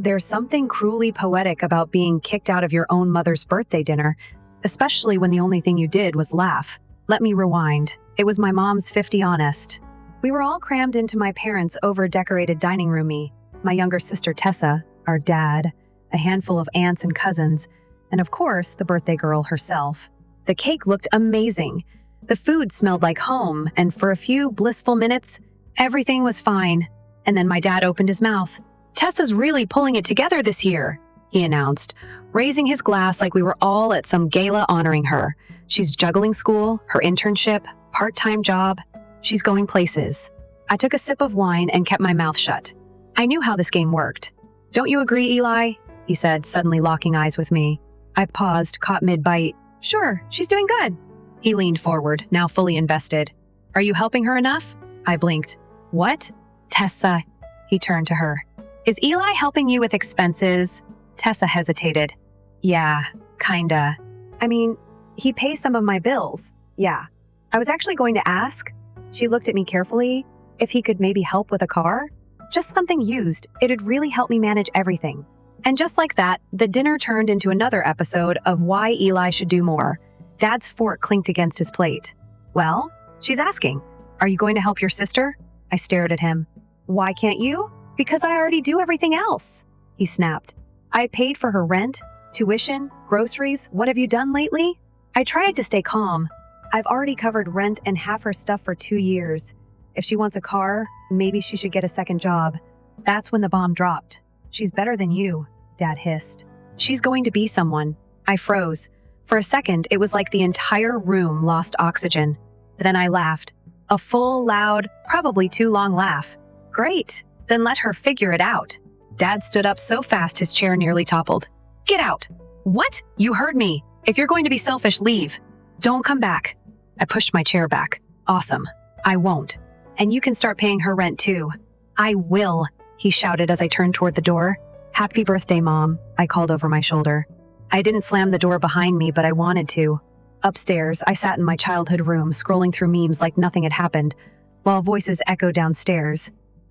There's something cruelly poetic about being kicked out of your own mother's birthday dinner, especially when the only thing you did was laugh. Let me rewind. It was my mom's 50 honest. We were all crammed into my parents' over-decorated dining room, my younger sister Tessa, our dad, a handful of aunts and cousins, and of course, the birthday girl herself. The cake looked amazing. The food smelled like home, and for a few blissful minutes, everything was fine. And then my dad opened his mouth. "Tessa's really pulling it together this year," he announced, raising his glass like we were all at some gala honoring her. She's juggling school, her internship, part-time job. She's going places. I took a sip of wine and kept my mouth shut. I knew how this game worked. "Don't you agree, Eli?" he said, suddenly locking eyes with me. I paused, caught mid-bite. "Sure, she's doing good." He leaned forward, now fully invested. "Are you helping her enough?" I blinked. "What?" "Tessa." He turned to her. "Is Eli helping you with expenses?" Tessa hesitated. "Yeah, kinda. I mean, he pays some of my bills. Yeah. I was actually going to ask," she looked at me carefully, "if he could maybe help with a car? Just something used. It'd really help me manage everything." And just like that, the dinner turned into another episode of why Eli should do more. Dad's fork clinked against his plate. "Well?" She's asking. "Are you going to help your sister?" I stared at him. "Why can't you?" "Because I already do everything else," he snapped. "I paid for her rent, tuition, groceries. What have you done lately?" I tried to stay calm. "I've already covered rent and half her stuff for 2 years. If she wants a car, maybe she should get a second job." That's when the bomb dropped. "She's better than you," Dad hissed. "She's going to be someone." I froze. For a second, it was like the entire room lost oxygen. Then I laughed. A full, loud, probably too long laugh. "Great. Then let her figure it out." Dad stood up so fast his chair nearly toppled. "Get out!" "What? You heard me. If you're going to be selfish, leave. Don't come back." I pushed my chair back. "Awesome. I won't. And you can start paying her rent too." "I will," he shouted as I turned toward the door. "Happy birthday, Mom," I called over my shoulder. I didn't slam the door behind me, but I wanted to. Upstairs, I sat in my childhood room, scrolling through memes like nothing had happened, while voices echoed downstairs.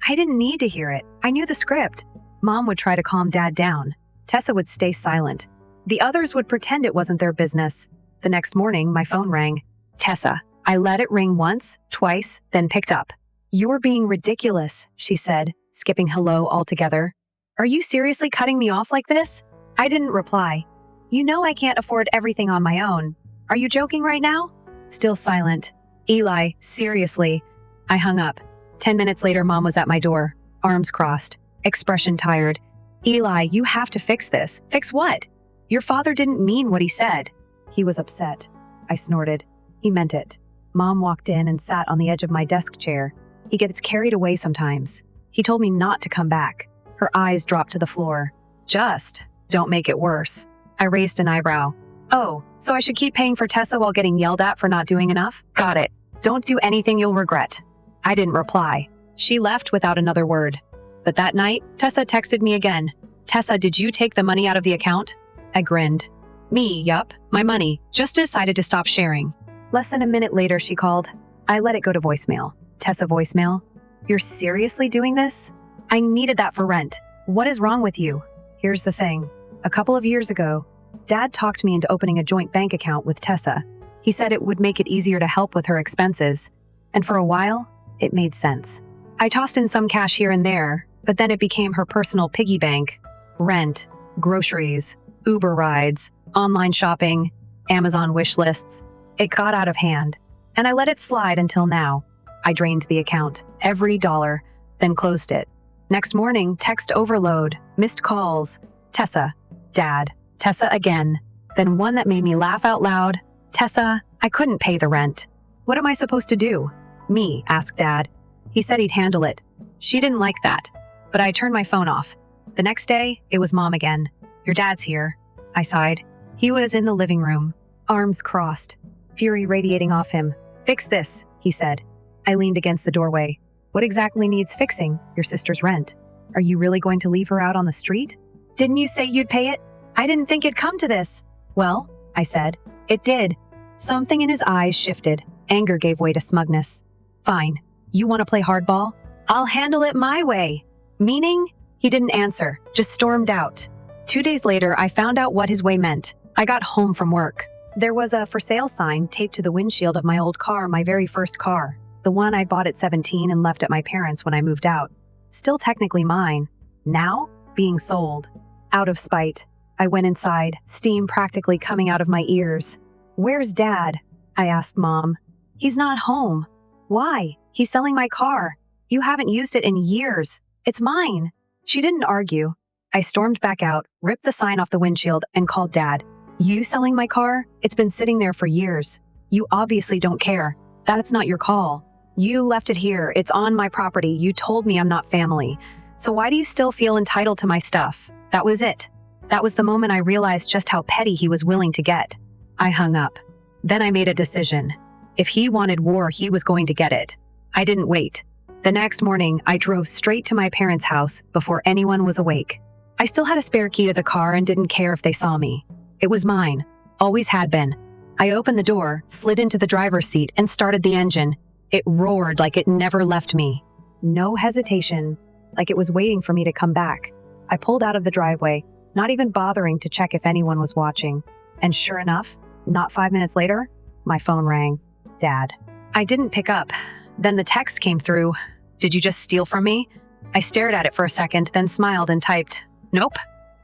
I didn't need to hear it. I knew the script. Mom would try to calm Dad down. Tessa would stay silent. The others would pretend it wasn't their business. The next morning, my phone rang. "Tessa." I let it ring once, twice, then picked up. "You're being ridiculous," she said, skipping hello altogether. "Are you seriously cutting me off like this?" I didn't reply. "You know I can't afford everything on my own. Are you joking right now?" Still silent. "Eli, seriously." I hung up. 10 minutes later, Mom was at my door, arms crossed, expression tired. "Eli, you have to fix this." "Fix what?" "Your father didn't mean what he said." "He was upset." I snorted. "He meant it." Mom walked in and sat on the edge of my desk chair. "He gets carried away sometimes. He told me not to come back." Her eyes dropped to the floor. "Just don't make it worse." I raised an eyebrow. "Oh, so I should keep paying for Tessa while getting yelled at for not doing enough? Got it. Don't do anything you'll regret." I didn't reply. She left without another word. But that night, Tessa texted me again. "Tessa, did you take the money out of the account?" I grinned. "Me, yup. My money. Just decided to stop sharing." Less than a minute later, she called. I let it go to voicemail. "Tessa, voicemail? You're seriously doing this? I needed that for rent. What is wrong with you?" Here's the thing. A couple of years ago, Dad talked me into opening a joint bank account with Tessa. He said it would make it easier to help with her expenses. And for a while, it made sense. I tossed in some cash here and there, but then it became her personal piggy bank. Rent, groceries, Uber rides, online shopping, Amazon wish lists. It got out of hand, and I let it slide until now. I drained the account, every dollar, then closed it. Next morning, text overload, missed calls. "Tessa." "Dad." "Tessa again." Then one that made me laugh out loud. "Tessa, I couldn't pay the rent." "What am I supposed to do?" "Me," asked Dad. He said he'd handle it. She didn't like that, but I turned my phone off. The next day, it was Mom again. "Your dad's here." I sighed. He was in the living room, arms crossed, fury radiating off him. "Fix this," he said. I leaned against the doorway. "What exactly needs fixing? Your sister's rent. Are you really going to leave her out on the street?" "Didn't you say you'd pay it? I didn't think it'd come to this." "Well," I said, "it did." Something in his eyes shifted. Anger gave way to smugness. "Fine. You want to play hardball? I'll handle it my way." "Meaning?" He didn't answer, just stormed out. 2 days later, I found out what his way meant. I got home from work. There was a for sale sign taped to the windshield of my old car, my very first car. The one I bought at 17 and left at my parents' when I moved out. Still technically mine. Now, being sold. Out of spite, I went inside, steam practically coming out of my ears. "Where's Dad?" I asked Mom. "He's not home." "Why? He's selling my car. You haven't used it in years. It's mine." She didn't argue. I stormed back out, ripped the sign off the windshield, and called Dad. "You selling my car? It's been sitting there for years. You obviously don't care. That's not your call. You left it here. It's on my property. You told me I'm not family. So why do you still feel entitled to my stuff?" That was it. That was the moment I realized just how petty he was willing to get. I hung up. Then I made a decision. If he wanted war, he was going to get it. I didn't wait. The next morning, I drove straight to my parents' house before anyone was awake. I still had a spare key to the car and didn't care if they saw me. It was mine. Always had been. I opened the door, slid into the driver's seat, and started the engine. It roared like it never left me. No hesitation, like it was waiting for me to come back. I pulled out of the driveway, not even bothering to check if anyone was watching. And sure enough, not 5 minutes later, my phone rang. Dad. I didn't pick up. Then the text came through. "Did you just steal from me?" I stared at it for a second, then smiled and typed, "Nope."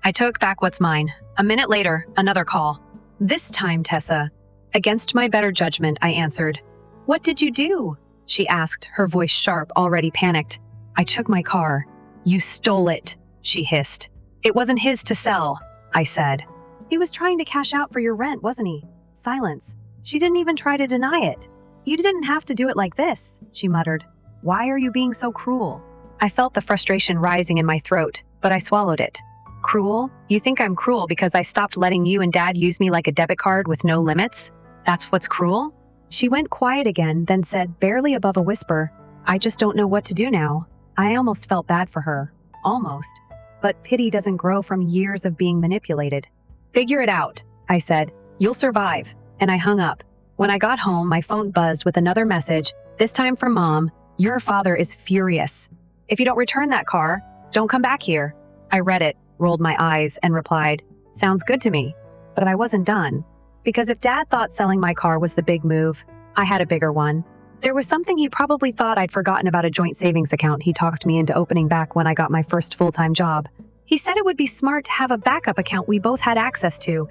I took back what's mine. A minute later, another call. "This time, Tessa." Against my better judgment, I answered. "What did you do?" she asked, her voice sharp, already panicked. "I took my car." "You stole it," she hissed. "It wasn't his to sell," I said. "He was trying to cash out for your rent, wasn't he?" Silence. She didn't even try to deny it. "You didn't have to do it like this," she muttered. "Why are you being so cruel?" I felt the frustration rising in my throat, but I swallowed it. "Cruel? You think I'm cruel because I stopped letting you and Dad use me like a debit card with no limits? That's what's cruel?" She went quiet again, then said, barely above a whisper, "I just don't know what to do now." I almost felt bad for her. Almost. But pity doesn't grow from years of being manipulated. "Figure it out," I said. "You'll survive." And I hung up. When I got home, my phone buzzed with another message, this time from Mom. "Your father is furious. If you don't return that car, don't come back here." I read it, rolled my eyes, and replied, "Sounds good to me." But I wasn't done. Because if Dad thought selling my car was the big move, I had a bigger one. There was something he probably thought I'd forgotten about, a joint savings account he talked me into opening back when I got my first full-time job. He said it would be smart to have a backup account we both had access to,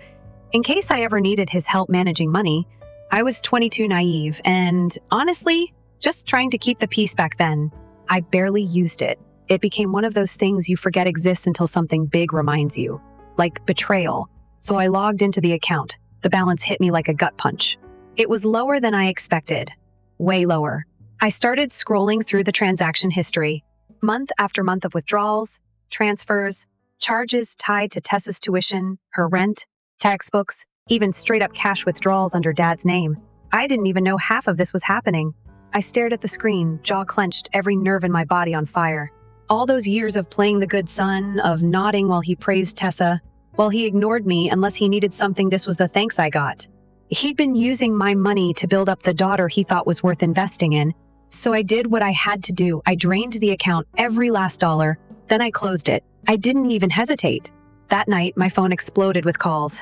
in case I ever needed his help managing money. I was 22, naive, and honestly, just trying to keep the peace back then. I barely used it. It became one of those things you forget exists until something big reminds you, like betrayal. So I logged into the account. The balance hit me like a gut punch. It was lower than I expected. Way lower. I started scrolling through the transaction history. Month after month of withdrawals, transfers, charges tied to Tessa's tuition, her rent, textbooks, even straight-up cash withdrawals under Dad's name. I didn't even know half of this was happening. I stared at the screen, jaw clenched, every nerve in my body on fire. All those years of playing the good son, of nodding while he praised Tessa, while he ignored me unless he needed something, this was the thanks I got. He'd been using my money to build up the daughter he thought was worth investing in. So I did what I had to do. I drained the account, every last dollar. Then I closed it. I didn't even hesitate. That night, my phone exploded with calls.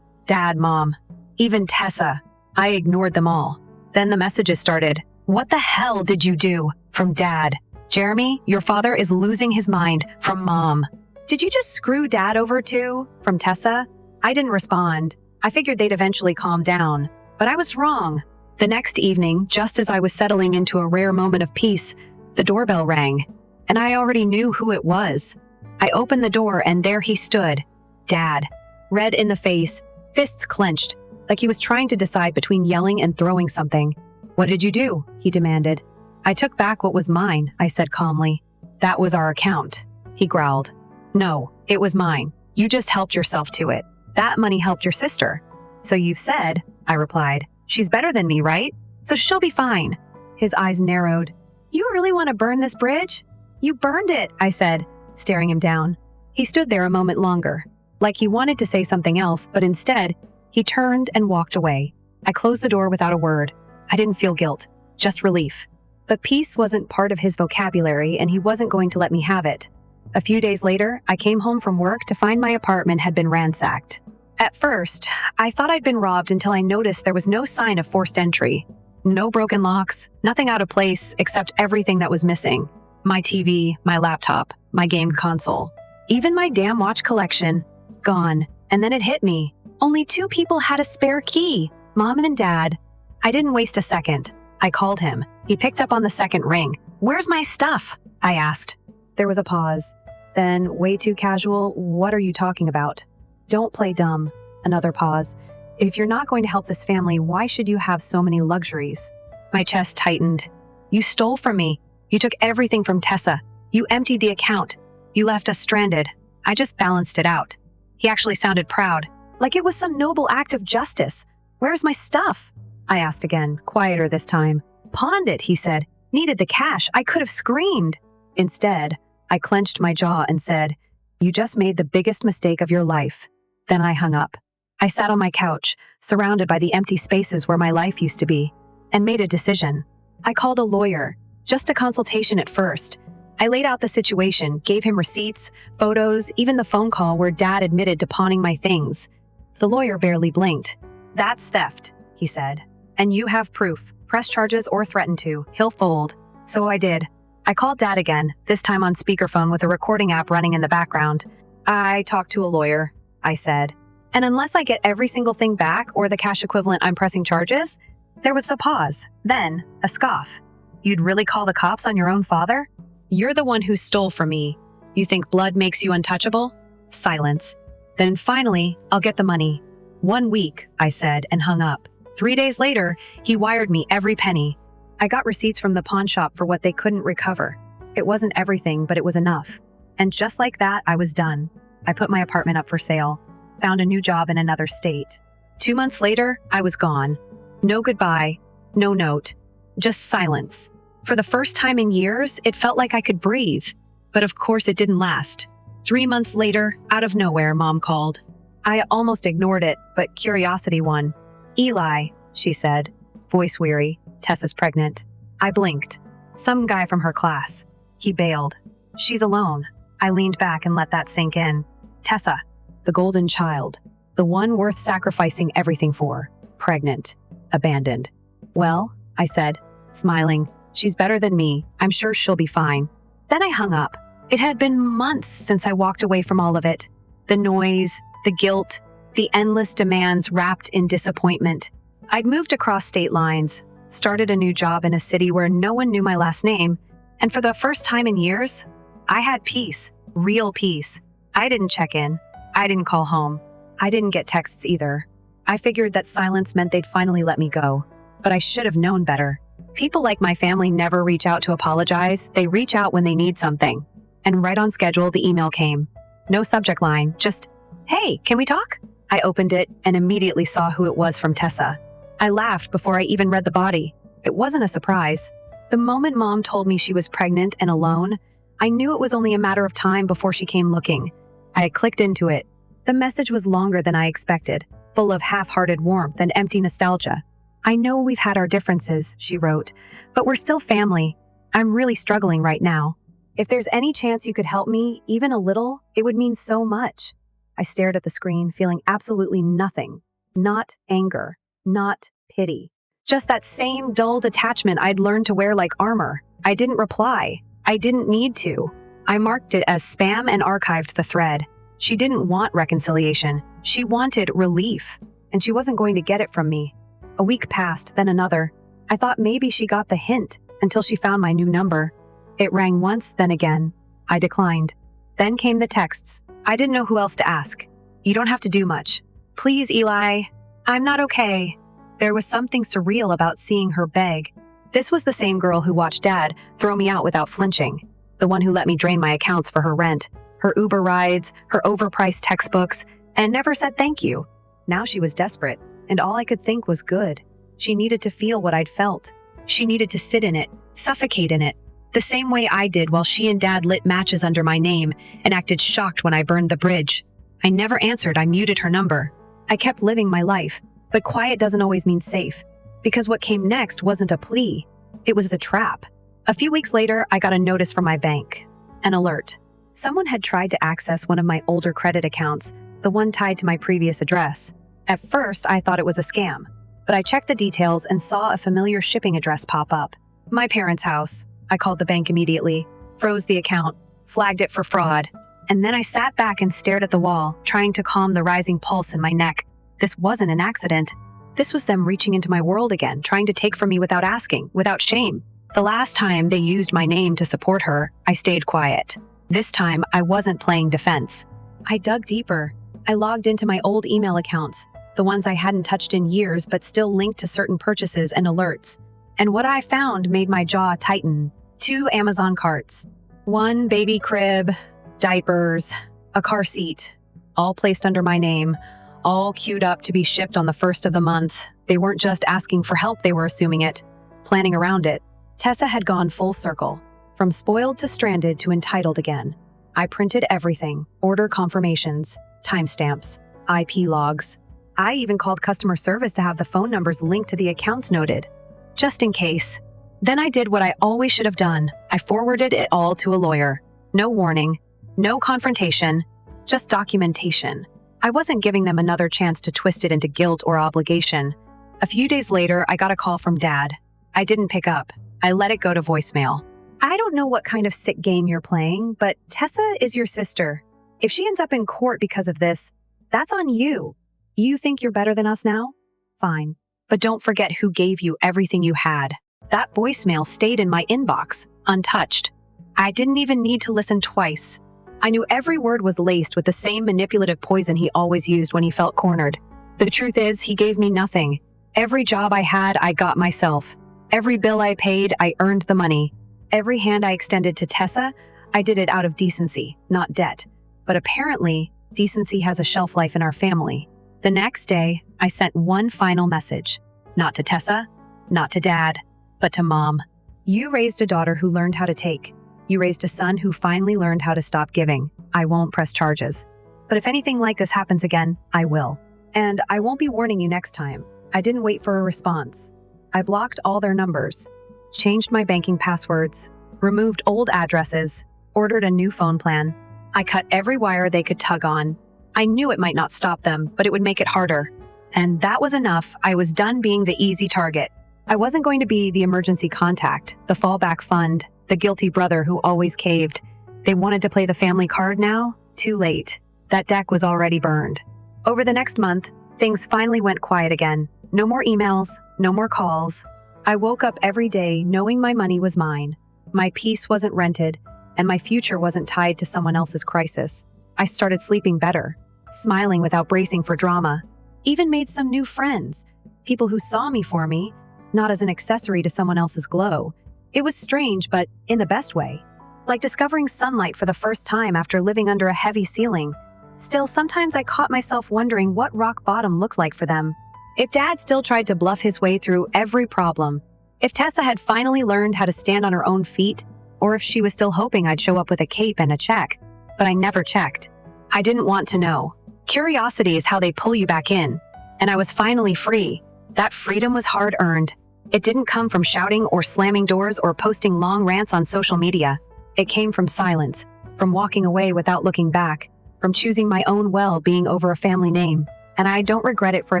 Dad, Mom, even Tessa. I ignored them all. Then the messages started. "What the hell did you do?" From Dad. "Jeremy, your father is losing his mind." From Mom. "Did you just screw Dad over too?" From Tessa. I didn't respond. I figured they'd eventually calm down. But I was wrong. The next evening, just as I was settling into a rare moment of peace, the doorbell rang. And I already knew who it was. I opened the door and there he stood. Dad. Red in the face, fists clenched, like he was trying to decide between yelling and throwing something. "What did you do?" he demanded. "I took back what was mine," I said calmly. "That was our account," he growled. "No, it was mine. You just helped yourself to it. That money helped your sister." "So you've said," I replied. "She's better than me, right? So she'll be fine." His eyes narrowed. "You really want to burn this bridge?" "You burned it," I said, staring him down. He stood there a moment longer, like he wanted to say something else, but instead, he turned and walked away. I closed the door without a word. I didn't feel guilt, just relief. But peace wasn't part of his vocabulary, and he wasn't going to let me have it. A few days later, I came home from work to find my apartment had been ransacked. At first, I thought I'd been robbed until I noticed there was no sign of forced entry. No broken locks, nothing out of place except everything that was missing. My TV, my laptop, my game console. Even my damn watch collection. Gone. And then it hit me. Only 2 people had a spare key. Mom and Dad. I didn't waste a second. I called him. He picked up on the second ring. "Where's my stuff?" I asked. There was a pause. Then, way too casual, "What are you talking about?" "Don't play dumb." Another pause. "If you're not going to help this family, why should you have so many luxuries?" My chest tightened. "You stole from me. You took everything from Tessa. You emptied the account. You left us stranded. I just balanced it out." He actually sounded proud, like it was some noble act of justice. "Where's my stuff?" I asked again, quieter this time. "Pawned it," he said. "Needed the cash. I could have screamed." Instead, I clenched my jaw and said, "You just made the biggest mistake of your life." Then I hung up. I sat on my couch, surrounded by the empty spaces where my life used to be, and made a decision. I called a lawyer, just a consultation at first. I laid out the situation, gave him receipts, photos, even the phone call where Dad admitted to pawning my things. The lawyer barely blinked. "That's theft," he said. "And you have proof. Press charges or threaten to. He'll fold." So I did. I called Dad again, this time on speakerphone with a recording app running in the background. "I talked to a lawyer," I said. "And unless I get every single thing back or the cash equivalent, I'm pressing charges?" There was a pause, then a scoff. "You'd really call the cops on your own father? You're the one who stole from me. You think blood makes you untouchable?" Silence. "Then finally, I'll get the money." "1 week," I said, and hung up. 3 days later, he wired me every penny. I got receipts from the pawn shop for what they couldn't recover. It wasn't everything, but it was enough. And just like that, I was done. I put my apartment up for sale, found a new job in another state. 2 months later, I was gone. No goodbye, no note, just silence. For the first time in years, it felt like I could breathe. But of course it didn't last. 3 months later, out of nowhere, Mom called. I almost ignored it, but curiosity won. "Eli," she said, voice weary. "Tessa's pregnant." I blinked. Some guy from her class. He bailed. "She's alone." I leaned back and let that sink in. Tessa, the golden child, the one worth sacrificing everything for, pregnant, abandoned. "Well," I said, smiling, "she's better than me. I'm sure she'll be fine." Then I hung up. It had been months since I walked away from all of it. The noise, the guilt, the endless demands wrapped in disappointment. I'd moved across state lines, started a new job in a city where no one knew my last name, and for the first time in years, I had peace, real peace. I didn't check in. I didn't call home. I didn't get texts either. I figured that silence meant they'd finally let me go, but I should have known better. People like my family never reach out to apologize. They reach out when they need something. And right on schedule, the email came. No subject line, just, "Hey, can we talk?" I opened it and immediately saw who it was from Tessa. I laughed before I even read the body. It wasn't a surprise. The moment Mom told me she was pregnant and alone, I knew it was only a matter of time before she came looking. I clicked into it. The message was longer than I expected, full of half-hearted warmth and empty nostalgia. "I know we've had our differences," she wrote, "but we're still family. I'm really struggling right now. If there's any chance you could help me, even a little, it would mean so much." I stared at the screen, feeling absolutely nothing. Not anger. Not pity. Just that same dull detachment I'd learned to wear like armor. I didn't reply. I didn't need to. I marked it as spam and archived the thread. She didn't want reconciliation. She wanted relief. And she wasn't going to get it from me. A week passed, then another. I thought maybe she got the hint until she found my new number. It rang once, then again. I declined. Then came the texts. I didn't know who else to ask. "You don't have to do much. Please, Eli. I'm not okay." There was something surreal about seeing her beg. This was the same girl who watched Dad throw me out without flinching. The one who let me drain my accounts for her rent, her Uber rides, her overpriced textbooks, and never said thank you. Now she was desperate, and all I could think was good. She needed to feel what I'd felt. She needed to sit in it, suffocate in it, the same way I did while she and Dad lit matches under my name and acted shocked when I burned the bridge. I never answered. I muted her number. I kept living my life, but quiet doesn't always mean safe, because what came next wasn't a plea. It was a trap. A few weeks later, I got a notice from my bank. An alert. Someone had tried to access one of my older credit accounts, the one tied to my previous address. At first, I thought it was a scam, but I checked the details and saw a familiar shipping address pop up. My parents' house. I called the bank immediately, froze the account, flagged it for fraud, and then I sat back and stared at the wall, trying to calm the rising pulse in my neck. This wasn't an accident. This was them reaching into my world again, trying to take from me without asking, without shame. The last time they used my name to support her, I stayed quiet. This time, I wasn't playing defense. I dug deeper. I logged into my old email accounts, the ones I hadn't touched in years but still linked to certain purchases and alerts. And what I found made my jaw tighten. 2 Amazon carts. 1 baby crib, diapers, a car seat, all placed under my name, all queued up to be shipped on the 1st of the month. They weren't just asking for help, they were assuming it, planning around it. Tessa had gone full circle, from spoiled to stranded to entitled again. I printed everything, order confirmations, timestamps, IP logs. I even called customer service to have the phone numbers linked to the accounts noted, just in case. Then I did what I always should have done. I forwarded it all to a lawyer. No warning, no confrontation, just documentation. I wasn't giving them another chance to twist it into guilt or obligation. A few days later, I got a call from Dad. I didn't pick up. I let it go to voicemail. I don't know what kind of sick game you're playing, but Tessa is your sister. If she ends up in court because of this, that's on you. You think you're better than us now? Fine. But don't forget who gave you everything you had. That voicemail stayed in my inbox, untouched. I didn't even need to listen twice. I knew every word was laced with the same manipulative poison he always used when he felt cornered. The truth is, he gave me nothing. Every job I had, I got myself. Every bill I paid, I earned the money. Every hand I extended to Tessa, I did it out of decency, not debt. But apparently, decency has a shelf life in our family. The next day, I sent one final message. Not to Tessa, not to Dad, but to Mom. You raised a daughter who learned how to take. You raised a son who finally learned how to stop giving. I won't press charges. But if anything like this happens again, I will. And I won't be warning you next time. I didn't wait for a response. I blocked all their numbers, changed my banking passwords, removed old addresses, ordered a new phone plan. I cut every wire they could tug on. I knew it might not stop them, but it would make it harder. And that was enough. I was done being the easy target. I wasn't going to be the emergency contact, the fallback fund, the guilty brother who always caved. They wanted to play the family card now? Too late. That deck was already burned. Over the next month, things finally went quiet again. No more emails, no more calls. I woke up every day knowing my money was mine. My peace wasn't rented, and my future wasn't tied to someone else's crisis. I started sleeping better, smiling without bracing for drama. Even made some new friends, people who saw me for me, not as an accessory to someone else's glow. It was strange, but in the best way. Like discovering sunlight for the first time after living under a heavy ceiling. Still, sometimes I caught myself wondering what rock bottom looked like for them. If Dad still tried to bluff his way through every problem, if Tessa had finally learned how to stand on her own feet, or if she was still hoping I'd show up with a cape and a check. But I never checked. I didn't want to know. Curiosity is how they pull you back in. And I was finally free. That freedom was hard-earned. It didn't come from shouting or slamming doors or posting long rants on social media. It came from silence, from walking away without looking back, from choosing my own well-being over a family name. And I don't regret it for a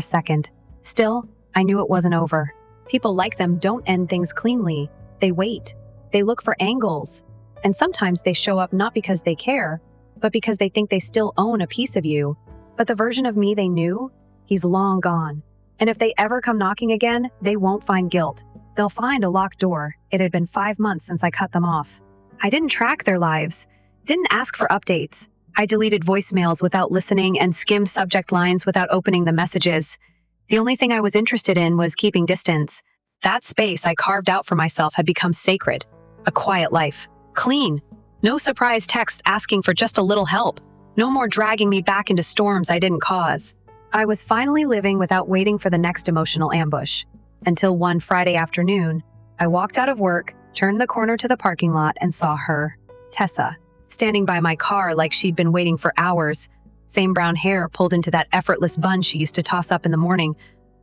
second. Still, I knew it wasn't over. People like them don't end things cleanly. They wait. They look for angles. And sometimes they show up not because they care, but because they think they still own a piece of you. But the version of me they knew, he's long gone. And if they ever come knocking again, they won't find guilt. They'll find a locked door. It had been 5 months since I cut them off. I didn't track their lives, didn't ask for updates. I deleted voicemails without listening and skimmed subject lines without opening the messages. The only thing I was interested in was keeping distance. That space I carved out for myself had become sacred. A quiet life. Clean. No surprise texts asking for just a little help. No more dragging me back into storms I didn't cause. I was finally living without waiting for the next emotional ambush. Until one Friday afternoon, I walked out of work, turned the corner to the parking lot, and saw her, Tessa, standing by my car like she'd been waiting for hours. Same brown hair pulled into that effortless bun she used to toss up in the morning.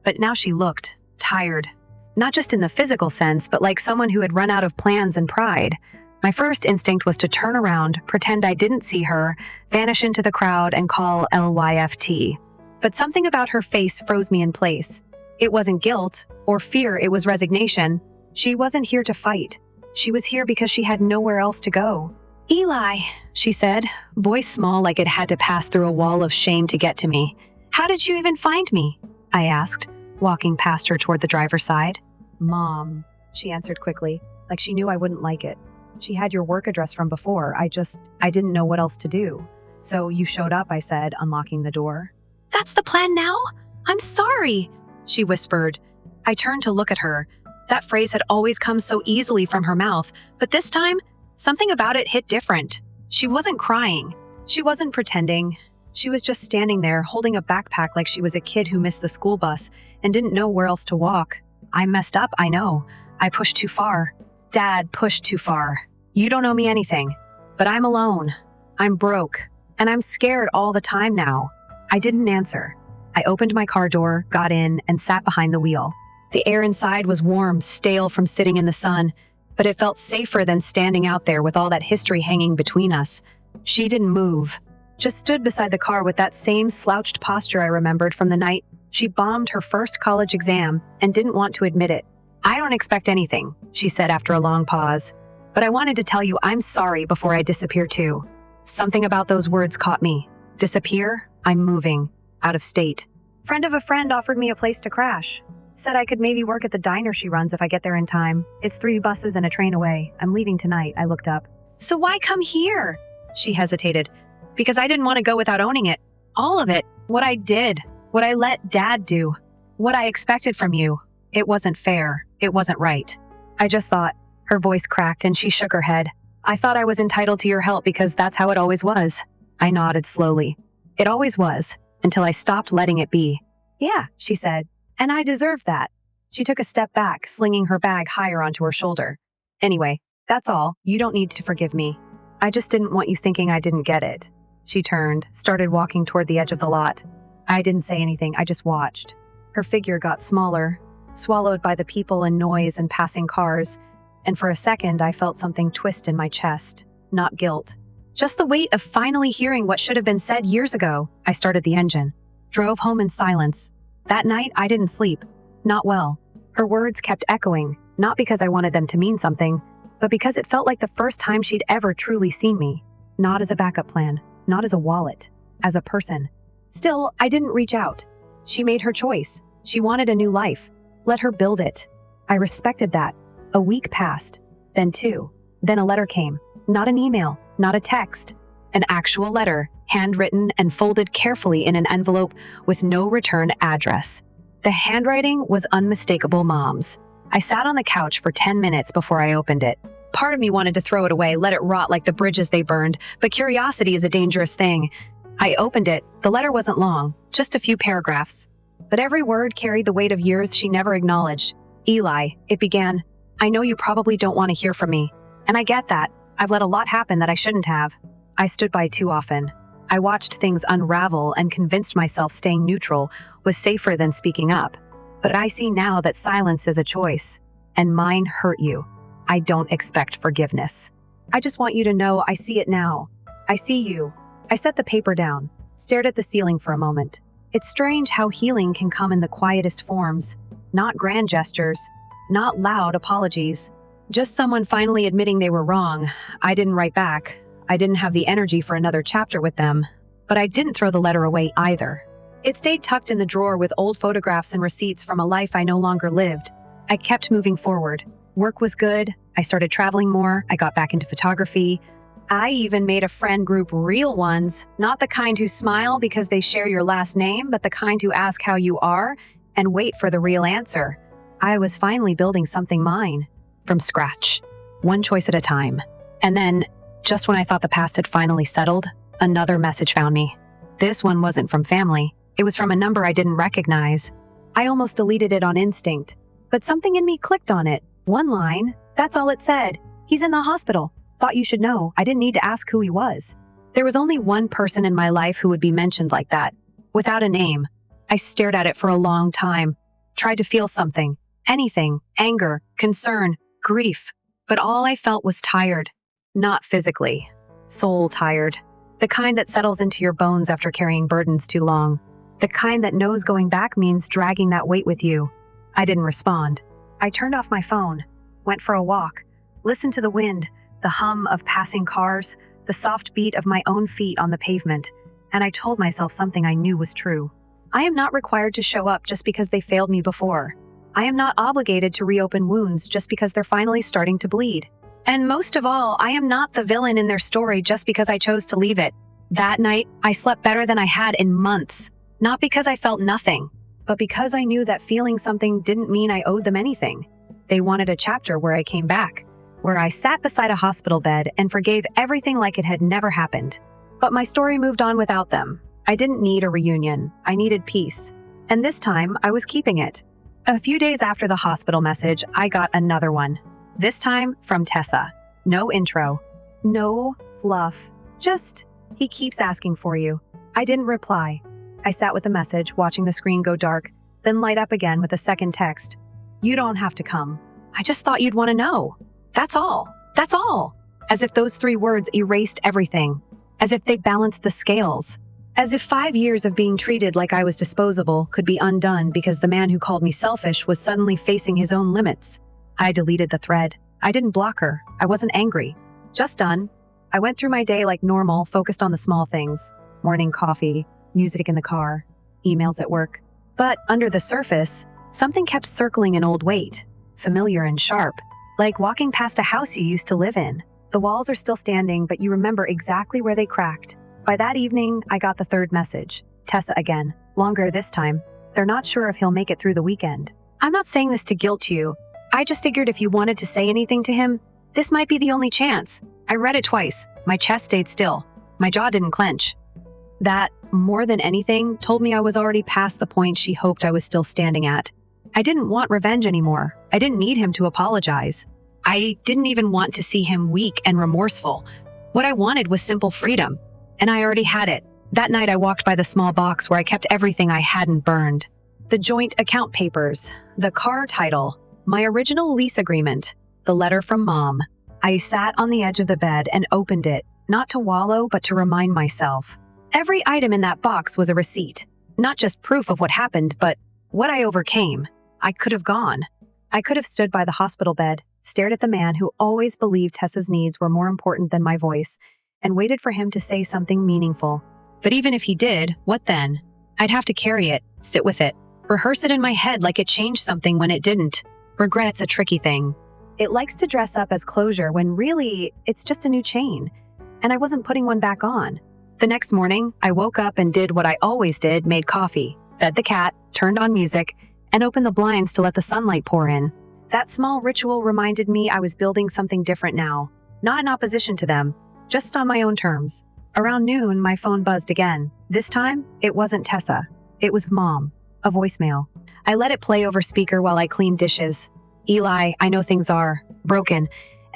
But now she looked tired. Not just in the physical sense, but like someone who had run out of plans and pride. My first instinct was to turn around, pretend I didn't see her, vanish into the crowd, and call LYFT. But something about her face froze me in place. It wasn't guilt or fear, it was resignation. She wasn't here to fight. She was here because she had nowhere else to go. "Eli," she said, voice small like it had to pass through a wall of shame to get to me. "How did you even find me?" I asked, walking past her toward the driver's side. "Mom," she answered quickly, like she knew I wouldn't like it. "She had your work address from before. I didn't know what else to do. So you showed up," I said, unlocking the door. "That's the plan now? I'm sorry," she whispered. I turned to look at her. That phrase had always come so easily from her mouth, but this time, something about it hit different. She wasn't crying. She wasn't pretending. She was just standing there, holding a backpack like she was a kid who missed the school bus and didn't know where else to walk. "I messed up, I know. I pushed too far. Dad pushed too far. You don't owe me anything. But I'm alone. I'm broke. And I'm scared all the time now." I didn't answer. I opened my car door, got in, and sat behind the wheel. The air inside was warm, stale from sitting in the sun, but it felt safer than standing out there with all that history hanging between us. She didn't move, just stood beside the car with that same slouched posture I remembered from the night she bombed her first college exam and didn't want to admit it. "I don't expect anything," she said after a long pause, "but I wanted to tell you I'm sorry before I disappear too." Something about those words caught me. Disappear? I'm moving. Out of state. Friend of a friend offered me a place to crash. Said I could maybe work at the diner she runs if I get there in time. It's 3 buses and a train away. I'm leaving tonight, I looked up. "So why come here?" She hesitated. "Because I didn't want to go without owning it. All of it. What I did. What I let Dad do. What I expected from you. It wasn't fair. It wasn't right." I just thought. Her voice cracked and she shook her head. "I thought I was entitled to your help because that's how it always was." I nodded slowly. "It always was, until I stopped letting it be." "Yeah," she said. "And I deserved that." She took a step back, slinging her bag higher onto her shoulder. "Anyway, that's all. You don't need to forgive me. I just didn't want you thinking I didn't get it." She turned, started walking toward the edge of the lot. I didn't say anything, I just watched. Her figure got smaller, swallowed by the people and noise and passing cars, and for a second I felt something twist in my chest. Not guilt. Just the weight of finally hearing what should have been said years ago. I started the engine. Drove home in silence. That night, I didn't sleep. Not well. Her words kept echoing, not because I wanted them to mean something, but because it felt like the first time she'd ever truly seen me. Not as a backup plan, not as a wallet, as a person. Still, I didn't reach out. She made her choice. She wanted a new life. Let her build it. I respected that. A week passed. Then 2. Then a letter came. Not an email, not a text. An actual letter, handwritten and folded carefully in an envelope with no return address. The handwriting was unmistakable Mom's. I sat on the couch for 10 minutes before I opened it. Part of me wanted to throw it away, let it rot like the bridges they burned, but curiosity is a dangerous thing. I opened it. The letter wasn't long, just a few paragraphs. But every word carried the weight of years she never acknowledged. "Eli," it began, "I know you probably don't want to hear from me. And I get that. I've let a lot happen that I shouldn't have. I stood by too often. I watched things unravel and convinced myself staying neutral was safer than speaking up. But I see now that silence is a choice. And mine hurt you. I don't expect forgiveness. I just want you to know I see it now. I see you." I set the paper down, stared at the ceiling for a moment. It's strange how healing can come in the quietest forms. Not grand gestures, not loud apologies. Just someone finally admitting they were wrong. I didn't write back. I didn't have the energy for another chapter with them. But I didn't throw the letter away either. It stayed tucked in the drawer with old photographs and receipts from a life I no longer lived. I kept moving forward. Work was good. I started traveling more. I got back into photography. I even made a friend group, real ones, not the kind who smile because they share your last name, but the kind who ask how you are and wait for the real answer. I was finally building something mine. From scratch, one choice at a time. And then, just when I thought the past had finally settled, another message found me. This one wasn't from family. It was from a number I didn't recognize. I almost deleted it on instinct, but something in me clicked on it. One line, that's all it said. "He's in the hospital. Thought you should know. I didn't need to ask who he was." There was only one person in my life who would be mentioned like that, without a name. I stared at it for a long time, tried to feel something, anything, anger, concern, grief, but all I felt was tired. Not physically. Soul tired. The kind that settles into your bones after carrying burdens too long. The kind that knows going back means dragging that weight with you. I didn't respond. I turned off my phone, went for a walk, listened to the wind, the hum of passing cars, the soft beat of my own feet on the pavement, and I told myself something I knew was true. I am not required to show up just because they failed me before. I am not obligated to reopen wounds just because they're finally starting to bleed. And most of all, I am not the villain in their story just because I chose to leave it. That night, I slept better than I had in months. Not because I felt nothing, but because I knew that feeling something didn't mean I owed them anything. They wanted a chapter where I came back, where I sat beside a hospital bed and forgave everything like it had never happened. But my story moved on without them. I didn't need a reunion. I needed peace. And this time, I was keeping it. A few days after the hospital message, I got another one. This time from Tessa. No intro. No fluff. Just, he keeps asking for you. I didn't reply. I sat with the message, watching the screen go dark, then light up again with a second text. You don't have to come. I just thought you'd want to know. That's all. That's all. As if those 3 words erased everything. As if they balanced the scales. As if 5 years of being treated like I was disposable could be undone because the man who called me selfish was suddenly facing his own limits. I deleted the thread. I didn't block her. I wasn't angry. Just done. I went through my day like normal, focused on the small things. Morning coffee, music in the car, emails at work. But under the surface, something kept circling an old weight, familiar and sharp, like walking past a house you used to live in. The walls are still standing, but you remember exactly where they cracked. By that evening, I got the 3rd message. Tessa again. Longer this time. They're not sure if he'll make it through the weekend. I'm not saying this to guilt you. I just figured if you wanted to say anything to him, this might be the only chance. I read it twice. My chest stayed still. My jaw didn't clench. That, more than anything, told me I was already past the point she hoped I was still standing at. I didn't want revenge anymore. I didn't need him to apologize. I didn't even want to see him weak and remorseful. What I wanted was simple freedom. And I already had it. That night I walked by the small box where I kept everything I hadn't burned. The joint account papers, the car title, my original lease agreement, the letter from Mom. I sat on the edge of the bed and opened it, not to wallow, but to remind myself. Every item in that box was a receipt. Not just proof of what happened, but what I overcame. I could have gone. I could have stood by the hospital bed, stared at the man who always believed Tessa's needs were more important than my voice, and waited for him to say something meaningful. But even if he did, what then? I'd have to carry it, sit with it, rehearse it in my head like it changed something when it didn't. Regret's a tricky thing. It likes to dress up as closure when really, it's just a new chain. And I wasn't putting one back on. The next morning, I woke up and did what I always did, made coffee, fed the cat, turned on music, and opened the blinds to let the sunlight pour in. That small ritual reminded me I was building something different now. Not in opposition to them, just on my own terms. Around noon, my phone buzzed again. This time, it wasn't Tessa. It was Mom. A voicemail. I let it play over speaker while I cleaned dishes. Eli, I know things are broken,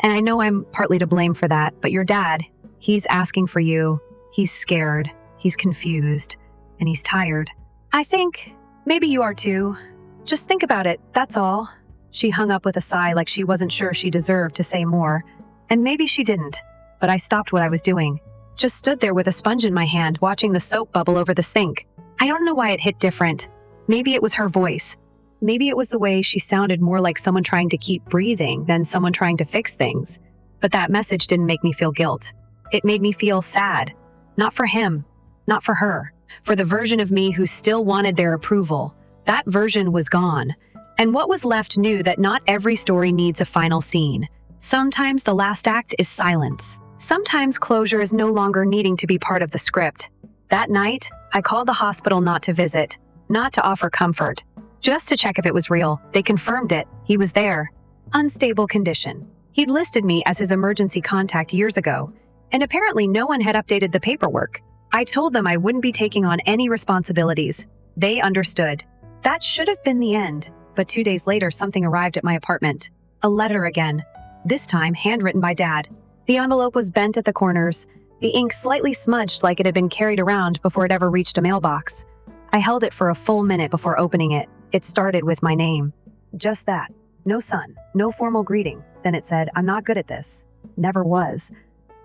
and I know I'm partly to blame for that, but your dad, he's asking for you. He's scared, he's confused, and he's tired. I think maybe you are too. Just think about it, that's all. She hung up with a sigh like she wasn't sure she deserved to say more. And maybe she didn't, but I stopped what I was doing. Just stood there with a sponge in my hand, watching the soap bubble over the sink. I don't know why it hit different. Maybe it was her voice. Maybe it was the way she sounded more like someone trying to keep breathing than someone trying to fix things. But that message didn't make me feel guilt. It made me feel sad. Not for him. Not for her. For the version of me who still wanted their approval. That version was gone. And what was left knew that not every story needs a final scene. Sometimes the last act is silence. Sometimes closure is no longer needing to be part of the script. That night, I called the hospital not to visit, not to offer comfort, just to check if it was real. They confirmed it. He was there. Unstable condition. He'd listed me as his emergency contact years ago, and apparently no one had updated the paperwork. I told them I wouldn't be taking on any responsibilities. They understood. That should have been the end, but 2 days later something arrived at my apartment. A letter again. This time handwritten by Dad. The envelope was bent at the corners, the ink slightly smudged like it had been carried around before it ever reached a mailbox. I held it for a full minute before opening it. It started with my name. Just that. No son, no formal greeting. Then it said, I'm not good at this. Never was.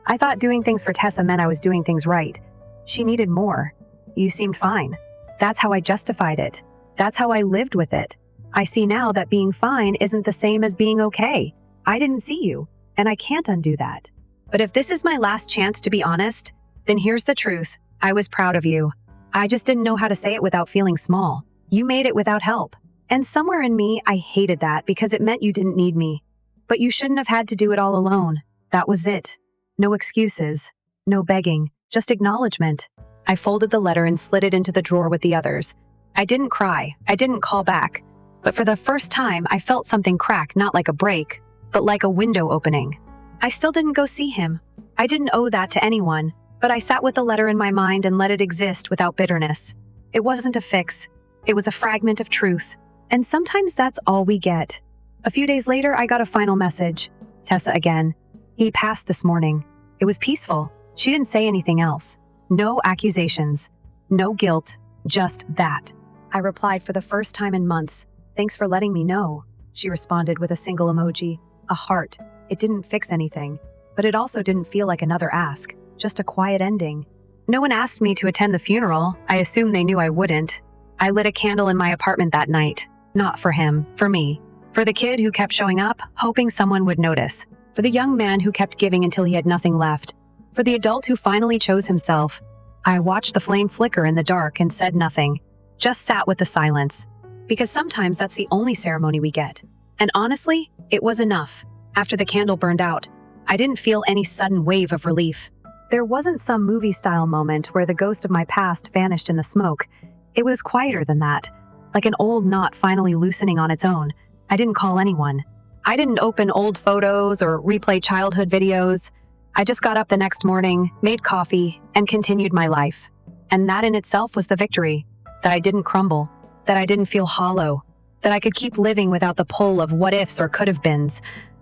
I thought doing things for Tessa meant I was doing things right. She needed more. You seemed fine. That's how I justified it. That's how I lived with it. I see now that being fine isn't the same as being okay. I didn't see you, and I can't undo that. But if this is my last chance to be honest, then here's the truth. I was proud of you. I just didn't know how to say it without feeling small. You made it without help. And somewhere in me, I hated that because it meant you didn't need me. But you shouldn't have had to do it all alone. That was it. No excuses. No begging. Just acknowledgement. I folded the letter and slid it into the drawer with the others. I didn't cry. I didn't call back. But for the first time, I felt something crack, not like a break, but like a window opening. I still didn't go see him. I didn't owe that to anyone, but I sat with the letter in my mind and let it exist without bitterness. It wasn't a fix. It was a fragment of truth. And sometimes that's all we get. A few days later, I got a final message. Tessa again. He passed this morning. It was peaceful. She didn't say anything else. No accusations. No guilt. Just that. I replied for the first time in months. Thanks for letting me know. She responded with a single emoji. A heart. It didn't fix anything. But it also didn't feel like another ask. Just a quiet ending. No one asked me to attend the funeral. I assumed they knew I wouldn't. I lit a candle in my apartment that night. Not for him. For me. For the kid who kept showing up, hoping someone would notice. For the young man who kept giving until he had nothing left. For the adult who finally chose himself. I watched the flame flicker in the dark and said nothing. Just sat with the silence. Because sometimes that's the only ceremony we get. And honestly, it was enough. After the candle burned out, I didn't feel any sudden wave of relief. There wasn't some movie-style moment where the ghost of my past vanished in the smoke. It was quieter than that. Like an old knot finally loosening on its own. I didn't call anyone. I didn't open old photos or replay childhood videos. I just got up the next morning, made coffee, and continued my life. And that in itself was the victory. That I didn't crumble. That I didn't feel hollow. That I could keep living without the pull of what-ifs or could-have-beens.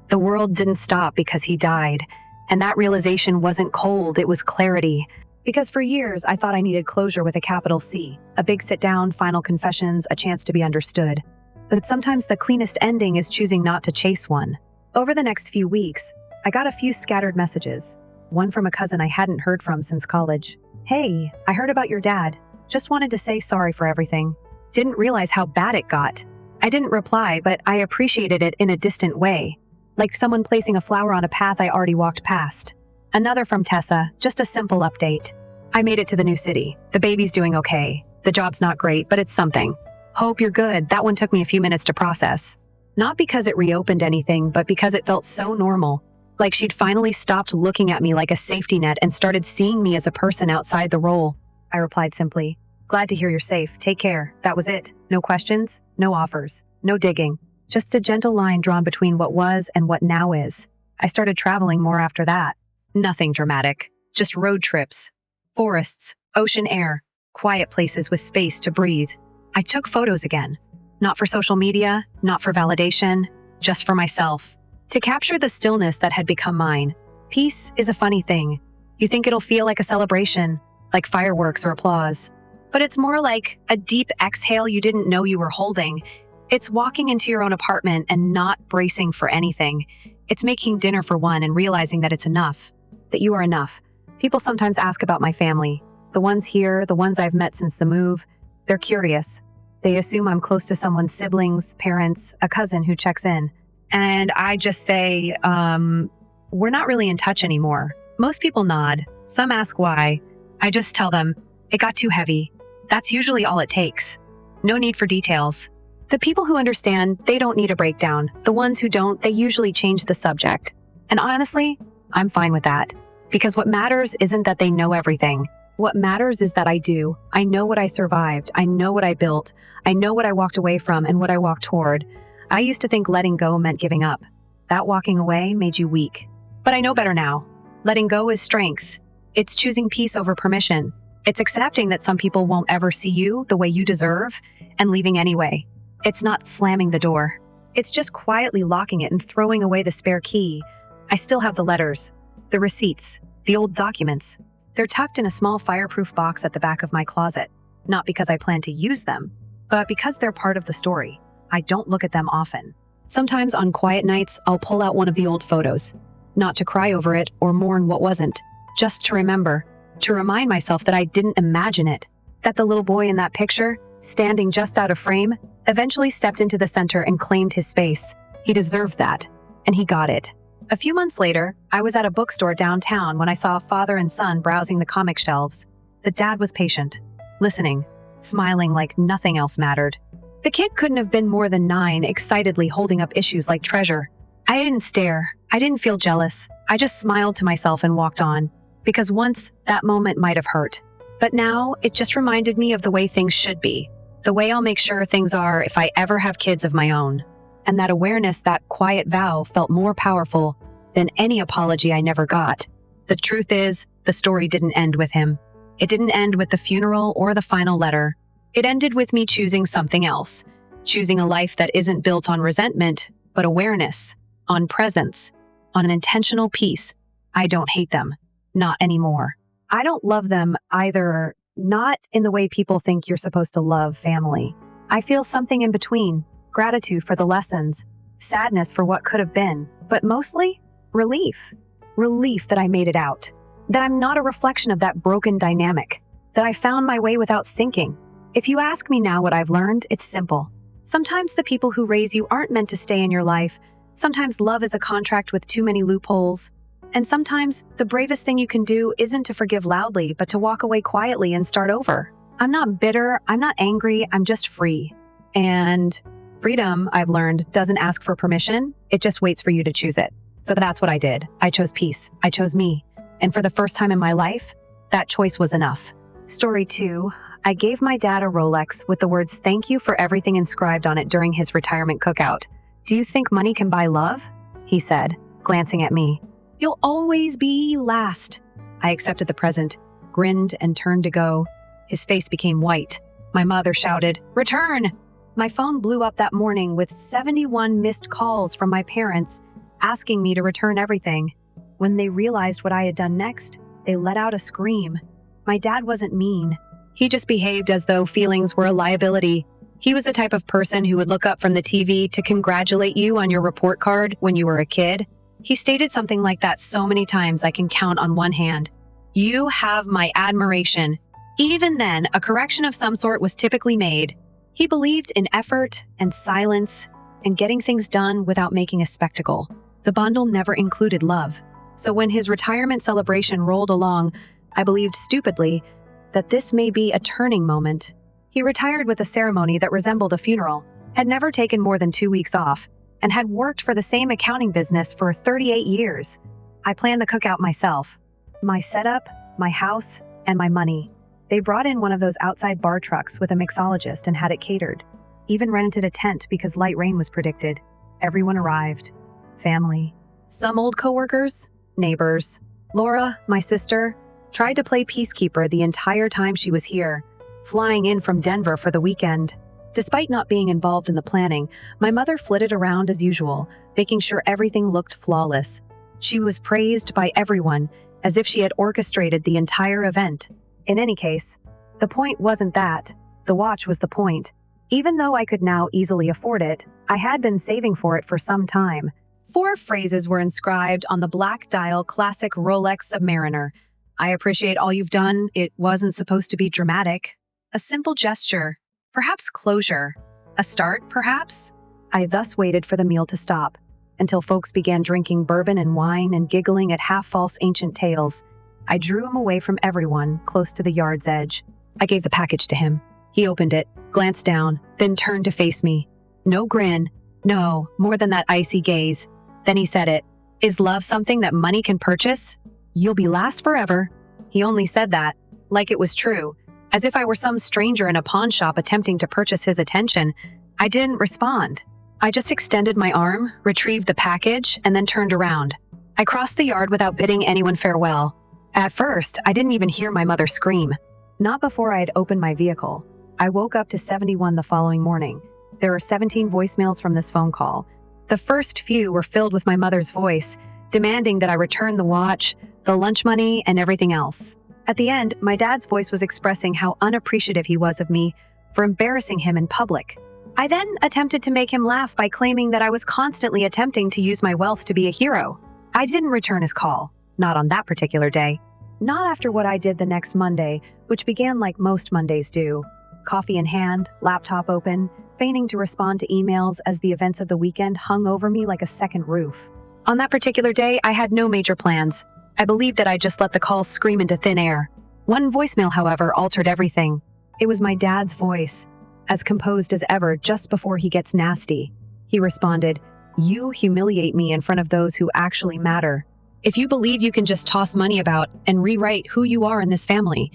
The world didn't stop because he died. And that realization wasn't cold, it was clarity. Because for years, I thought I needed closure with a capital C. A big sit-down, final confessions, a chance to be understood. But sometimes the cleanest ending is choosing not to chase one. Over the next few weeks, I got a few scattered messages. One from a cousin I hadn't heard from since college. Hey, I heard about your dad. Just wanted to say sorry for everything. Didn't realize how bad it got. I didn't reply, but I appreciated it in a distant way. Like someone placing a flower on a path I already walked past. Another from Tessa, just a simple update. I made it to the new city. The baby's doing okay. The job's not great, but it's something. Hope you're good. That one took me a few minutes to process. Not because it reopened anything, but because it felt so normal. Like she'd finally stopped looking at me like a safety net and started seeing me as a person outside the role. I replied simply, glad to hear you're safe. Take care. That was it. No questions, no offers, no digging. Just a gentle line drawn between what was and what now is. I started traveling more after that. Nothing dramatic. Just road trips. Forests, ocean air, quiet places with space to breathe. I took photos again. Not for social media, not for validation, just for myself. To capture the stillness that had become mine. Peace is a funny thing. You think it'll feel like a celebration, like fireworks or applause. But it's more like a deep exhale you didn't know you were holding. It's walking into your own apartment and not bracing for anything. It's making dinner for one and realizing that it's enough. That you are enough. People sometimes ask about my family. The ones here, the ones I've met since the move. They're curious. They assume I'm close to someone's siblings, parents, a cousin who checks in. And I just say, we're not really in touch anymore. Most people nod. Some ask why. I just tell them, it got too heavy. That's usually all it takes. No need for details. The people who understand, they don't need a breakdown. The ones who don't, they usually change the subject. And honestly, I'm fine with that. Because what matters isn't that they know everything. What matters is that I do. I know what I survived. I know what I built. I know what I walked away from and what I walked toward. I used to think letting go meant giving up. That walking away made you weak. But I know better now. Letting go is strength. It's choosing peace over permission. It's accepting that some people won't ever see you the way you deserve and leaving anyway. It's not slamming the door. It's just quietly locking it and throwing away the spare key. I still have the letters, the receipts, the old documents. They're tucked in a small fireproof box at the back of my closet. Not because I plan to use them, but because they're part of the story. I don't look at them often. Sometimes on quiet nights, I'll pull out one of the old photos. not to cry over it or mourn what wasn't, just to remember, to remind myself that I didn't imagine it, that the little boy in that picture, standing just out of frame, eventually stepped into the center and claimed his space. He deserved that, and he got it. A few months later, I was at a bookstore downtown when I saw a father and son browsing the comic shelves. The dad was patient, listening, smiling like nothing else mattered. The kid couldn't have been more than 9, excitedly holding up issues like treasure. I didn't stare. I didn't feel jealous. I just smiled to myself and walked on. Because once, that moment might have hurt. But now, it just reminded me of the way things should be. The way I'll make sure things are if I ever have kids of my own. And that awareness, that quiet vow, felt more powerful than any apology I never got. The truth is, the story didn't end with him. It didn't end with the funeral or the final letter. It ended with me choosing something else. Choosing a life that isn't built on resentment, but awareness, on presence, on an intentional peace. I don't hate them. Not anymore. I don't love them either, not in the way people think you're supposed to love family. I feel something in between. Gratitude for the lessons, sadness for what could have been, but mostly relief. Relief that I made it out. That I'm not a reflection of that broken dynamic. That I found my way without sinking. If you ask me now what I've learned, it's simple. Sometimes the people who raise you aren't meant to stay in your life. Sometimes love is a contract with too many loopholes. And sometimes the bravest thing you can do isn't to forgive loudly, but to walk away quietly and start over. I'm not bitter, I'm not angry, I'm just free. And freedom, I've learned, doesn't ask for permission, it just waits for you to choose it. So that's what I did. I chose peace. I chose me. And for the first time in my life, that choice was enough. Story 2, I gave my dad a Rolex with the words "thank you" for everything inscribed on it during his retirement cookout. "Do you think money can buy love?" he said, glancing at me. "You'll always be last." I accepted the present, grinned, and turned to go. His face became white. My mother shouted, "Return!" My phone blew up that morning with 71 missed calls from my parents asking me to return everything. When they realized what I had done next, they let out a scream. My dad wasn't mean. He just behaved as though feelings were a liability. He was the type of person who would look up from the TV to congratulate you on your report card when you were a kid. He stated something like that so many times I can count on one hand. "You have my admiration." Even then, a correction of some sort was typically made. He believed in effort and silence and getting things done without making a spectacle. The bundle never included love. So when his retirement celebration rolled along, I believed stupidly that this may be a turning moment. He retired with a ceremony that resembled a funeral, had never taken more than 2 weeks off, and had worked for the same accounting business for 38 years. I planned the cookout myself. My setup, my house, and my money. They brought in one of those outside bar trucks with a mixologist and had it catered. Even rented a tent because light rain was predicted. Everyone arrived. Family. Some old coworkers, neighbors. Laura, my sister, tried to play peacekeeper the entire time she was here, flying in from Denver for the weekend. Despite not being involved in the planning, my mother flitted around as usual, making sure everything looked flawless. She was praised by everyone, as if she had orchestrated the entire event. In any case, the point wasn't that. The watch was the point. Even though I could now easily afford it, I had been saving for it for some time. 4 phrases were inscribed on the black dial classic Rolex Submariner. "I appreciate all you've done. It wasn't supposed to be dramatic." A simple gesture. Perhaps closure. A start, perhaps? I thus waited for the meal to stop, until folks began drinking bourbon and wine and giggling at half-false ancient tales. I drew him away from everyone, close to the yard's edge. I gave the package to him. He opened it, glanced down, then turned to face me. No grin. No, more than that icy gaze. Then he said it. "Is love something that money can purchase? You'll be last forever." He only said that, like it was true, as if I were some stranger in a pawn shop attempting to purchase his attention. I didn't respond. I just extended my arm, retrieved the package, and then turned around. I crossed the yard without bidding anyone farewell. At first, I didn't even hear my mother scream. Not before I had opened my vehicle. I woke up to 71 the following morning. There were 17 voicemails from this phone call. The first few were filled with my mother's voice, demanding that I return the watch, the lunch money, and everything else. At the end, my dad's voice was expressing how unappreciative he was of me for embarrassing him in public. I then attempted to make him laugh by claiming that I was constantly attempting to use my wealth to be a hero. I didn't return his call, not on that particular day. Not after what I did the next Monday, which began like most Mondays do. Coffee in hand, laptop open, feigning to respond to emails as the events of the weekend hung over me like a second roof. On that particular day, I had no major plans. I believed that I just let the calls scream into thin air. One voicemail, however, altered everything. It was my dad's voice, as composed as ever just before he gets nasty. He responded, "You humiliate me in front of those who actually matter. If you believe you can just toss money about and rewrite who you are in this family,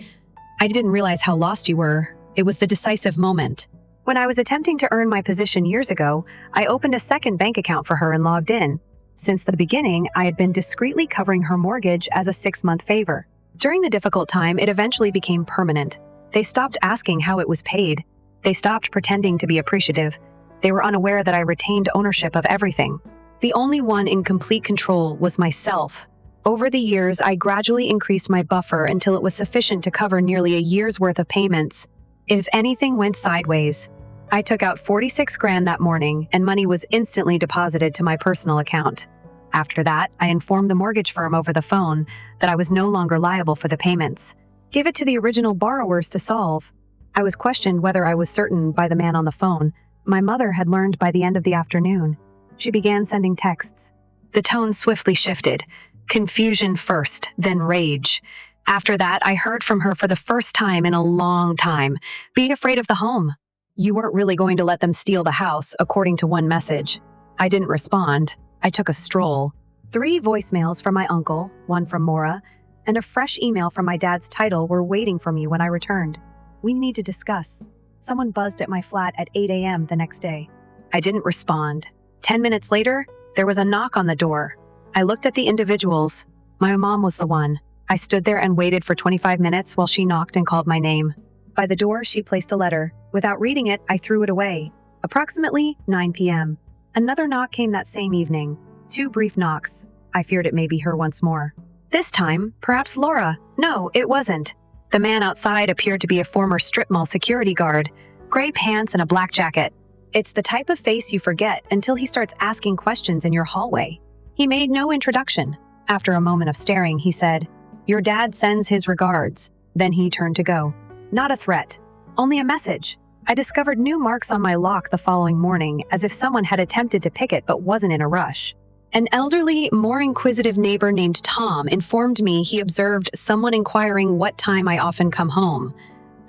I didn't realize how lost you were. It was the decisive moment." When I was attempting to earn my position years ago, I opened a second bank account for her and logged in. Since the beginning, I had been discreetly covering her mortgage as a 6-month favor. During the difficult time, it eventually became permanent. They stopped asking how it was paid. They stopped pretending to be appreciative. They were unaware that I retained ownership of everything. The only one in complete control was myself. Over the years, I gradually increased my buffer until it was sufficient to cover nearly a year's worth of payments. If anything went sideways, I took out 46 grand that morning, and money was instantly deposited to my personal account. After that, I informed the mortgage firm over the phone that I was no longer liable for the payments. Give it to the original borrowers to solve. I was questioned whether I was certain by the man on the phone. My mother had learned by the end of the afternoon. She began sending texts. The tone swiftly shifted. Confusion first, then rage. After that, I heard from her for the first time in a long time. "Be afraid of the home. You weren't really going to let them steal the house," according to one message. I didn't respond. I took a stroll. 3 voicemails from my uncle, 1 from Maura, and a fresh email from my dad's title were waiting for me when I returned. "We need to discuss." Someone buzzed at my flat at 8 a.m. the next day. I didn't respond. 10 minutes later, there was a knock on the door. I looked at the individuals. My mom was the one. I stood there and waited for 25 minutes while she knocked and called my name. By the door, she placed a letter. Without reading it, I threw it away. Approximately 9 p.m. Another knock came that same evening. 2 brief knocks. I feared it may be her once more. This time, perhaps Laura. No, it wasn't. The man outside appeared to be a former strip mall security guard. Gray pants and a black jacket. It's the type of face you forget until he starts asking questions in your hallway. He made no introduction. After a moment of staring, he said, "Your dad sends his regards." Then he turned to go. Not a threat, only a message. I discovered new marks on my lock the following morning, as if someone had attempted to pick it but wasn't in a rush. An elderly, more inquisitive neighbor named Tom informed me he observed someone inquiring what time I often come home.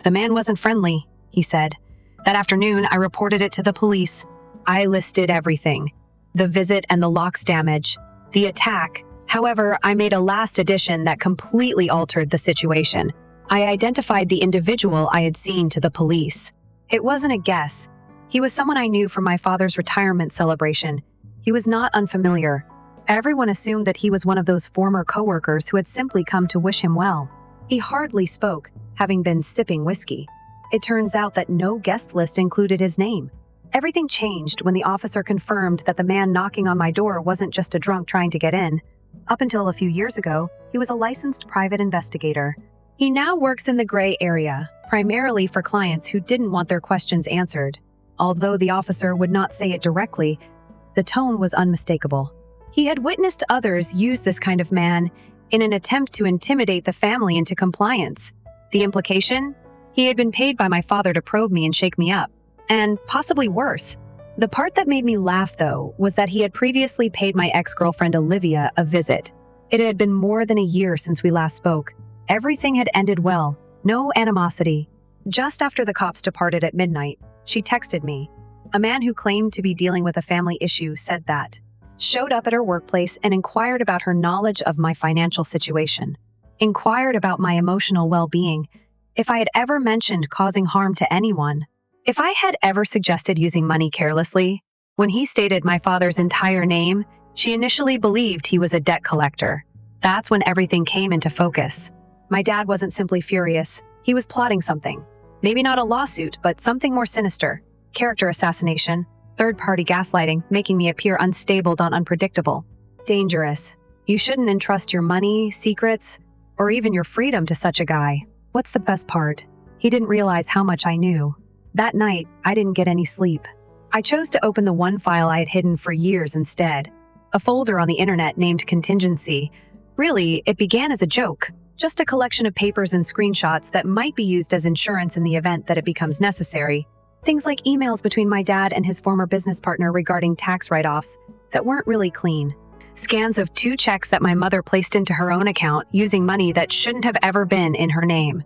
"The man wasn't friendly," he said. That afternoon, I reported it to the police. I listed everything. The visit and the lock's damage. The attack. However, I made a last addition that completely altered the situation. I identified the individual I had seen to the police. It wasn't a guess. He was someone I knew from my father's retirement celebration. He was not unfamiliar. Everyone assumed that he was one of those former coworkers who had simply come to wish him well. He hardly spoke, having been sipping whiskey. It turns out that no guest list included his name. Everything changed when the officer confirmed that the man knocking on my door wasn't just a drunk trying to get in. Up until a few years ago, he was a licensed private investigator. He now works in the gray area, primarily for clients who didn't want their questions answered. Although the officer would not say it directly, the tone was unmistakable. He had witnessed others use this kind of man in an attempt to intimidate the family into compliance. The implication? He had been paid by my father to probe me and shake me up. And possibly worse. The part that made me laugh, though, was that he had previously paid my ex-girlfriend Olivia a visit. It had been more than a year since we last spoke. Everything had ended well. No animosity. Just after the cops departed at midnight, she texted me. A man who claimed to be dealing with a family issue said that. Showed up at her workplace and inquired about her knowledge of my financial situation. Inquired about my emotional well-being. If I had ever mentioned causing harm to anyone. If I had ever suggested using money carelessly. When he stated my father's entire name, she initially believed he was a debt collector. That's when everything came into focus. My dad wasn't simply furious. He was plotting something. Maybe not a lawsuit, but something more sinister. Character assassination, third-party gaslighting, making me appear unstable and unpredictable. Dangerous. You shouldn't entrust your money, secrets, or even your freedom to such a guy. What's the best part? He didn't realize how much I knew. That night, I didn't get any sleep. I chose to open the one file I had hidden for years instead. a folder on the internet named Contingency. Really, it began as a joke, just a collection of papers and screenshots that might be used as insurance in the event that it becomes necessary. Things like emails between my dad and his former business partner regarding tax write-offs that weren't really clean. Scans of 2 checks that my mother placed into her own account using money that shouldn't have ever been in her name.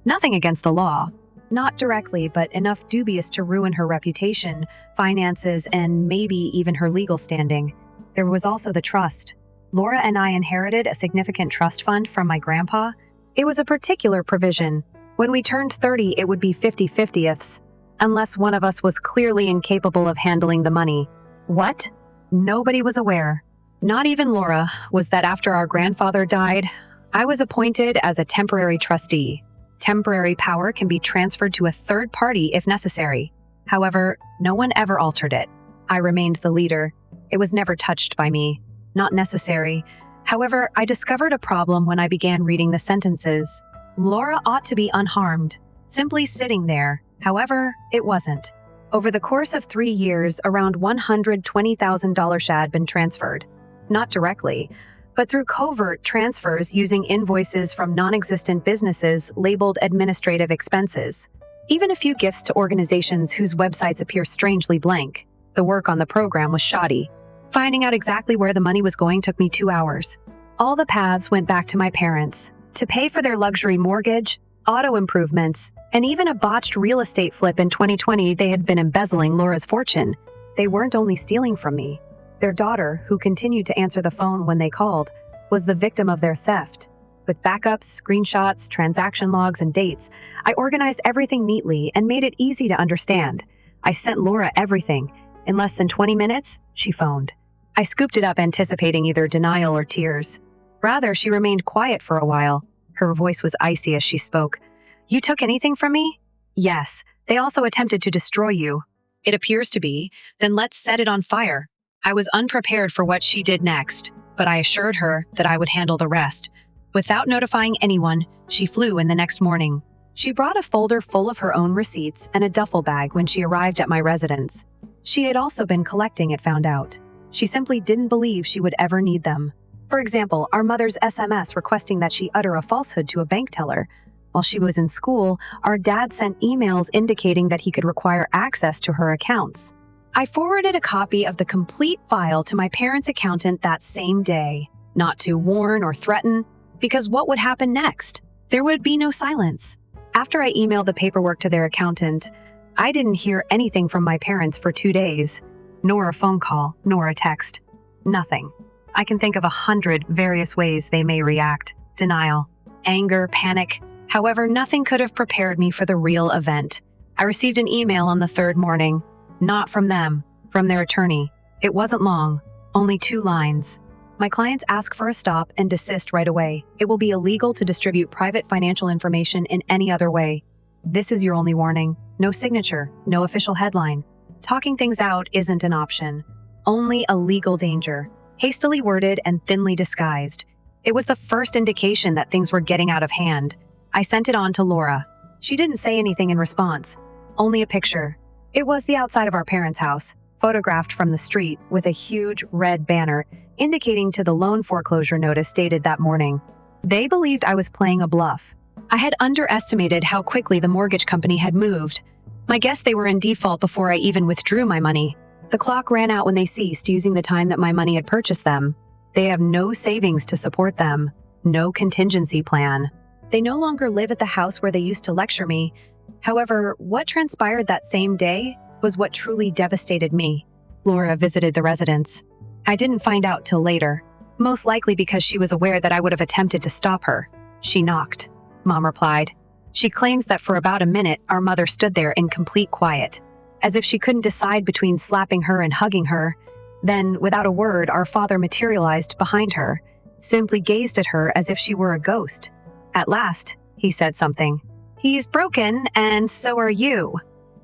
Nothing against the law. Not directly, but enough dubious to ruin her reputation, finances, and maybe even her legal standing. There was also the trust. Laura and I inherited a significant trust fund from my grandpa. It was a particular provision. When we turned 30, it would be 50-50ths, unless one of us was clearly incapable of handling the money. What? Nobody was aware. Not even Laura, was that after our grandfather died, I was appointed as a temporary trustee. Temporary power can be transferred to a third party if necessary. However, no one ever altered it. I remained the leader. It was never touched by me. Not necessary. However, I discovered a problem when I began reading the sentences. Laura ought to be unharmed, simply sitting there. However, it wasn't. Over the course of 3 years, around $120,000 had been transferred. Not directly, but through covert transfers using invoices from non-existent businesses labeled administrative expenses. Even a few gifts to organizations whose websites appear strangely blank. The work on the program was shoddy. Finding out exactly where the money was going took me 2 hours. All the paths went back to my parents, to pay for their luxury mortgage, auto improvements, and even a botched real estate flip in 2020. They had been embezzling Laura's fortune. They weren't only stealing from me. Their daughter, who continued to answer the phone when they called, was the victim of their theft. With backups, screenshots, transaction logs, and dates, I organized everything neatly and made it easy to understand. I sent Laura everything. In less than 20 minutes, she phoned. I scooped it up, anticipating either denial or tears. Rather, she remained quiet for a while. Her voice was icy as she spoke. "You took anything from me?" "Yes. They also attempted to destroy you." "It appears to be. Then let's set it on fire." I was unprepared for what she did next, but I assured her that I would handle the rest. Without notifying anyone, she flew in the next morning. She brought a folder full of her own receipts and a duffel bag when she arrived at my residence. She had also been collecting, it found out. She simply didn't believe she would ever need them. For example, our mother's SMS requesting that she utter a falsehood to a bank teller. While she was in school, our dad sent emails indicating that he could require access to her accounts. I forwarded a copy of the complete file to my parents' accountant that same day, not to warn or threaten, because what would happen next? There would be no silence. After I emailed the paperwork to their accountant, I didn't hear anything from my parents for 2 days, nor a phone call, nor a text. Nothing. I can think of 100 various ways they may react. Denial, anger, panic. However, nothing could have prepared me for the real event. I received an email on the 3rd morning. Not from them, from their attorney. It wasn't long, only 2 lines. My clients ask for a stop and desist right away. It will be illegal to distribute private financial information in any other way. This is your only warning. No signature, no official headline. Talking things out isn't an option. Only a legal danger. Hastily worded and thinly disguised. It was the first indication that things were getting out of hand. I sent it on to Laura. She didn't say anything in response. Only a picture. It was the outside of our parents' house, photographed from the street with a huge red banner indicating to the loan foreclosure notice dated that morning. They believed I was playing a bluff. I had underestimated how quickly the mortgage company had moved. My guess they were in default before I even withdrew my money. The clock ran out when they ceased using the time that my money had purchased them. They have no savings to support them, no contingency plan. They no longer live at the house where they used to lecture me. However, what transpired that same day was what truly devastated me. Laura visited the residence. I didn't find out till later, most likely because she was aware that I would have attempted to stop her. She knocked. Mom replied. She claims that for about a minute, our mother stood there in complete quiet, as if she couldn't decide between slapping her and hugging her. Then, without a word, our father materialized behind her, simply gazed at her as if she were a ghost. At last, he said something. "He's broken, and so are you."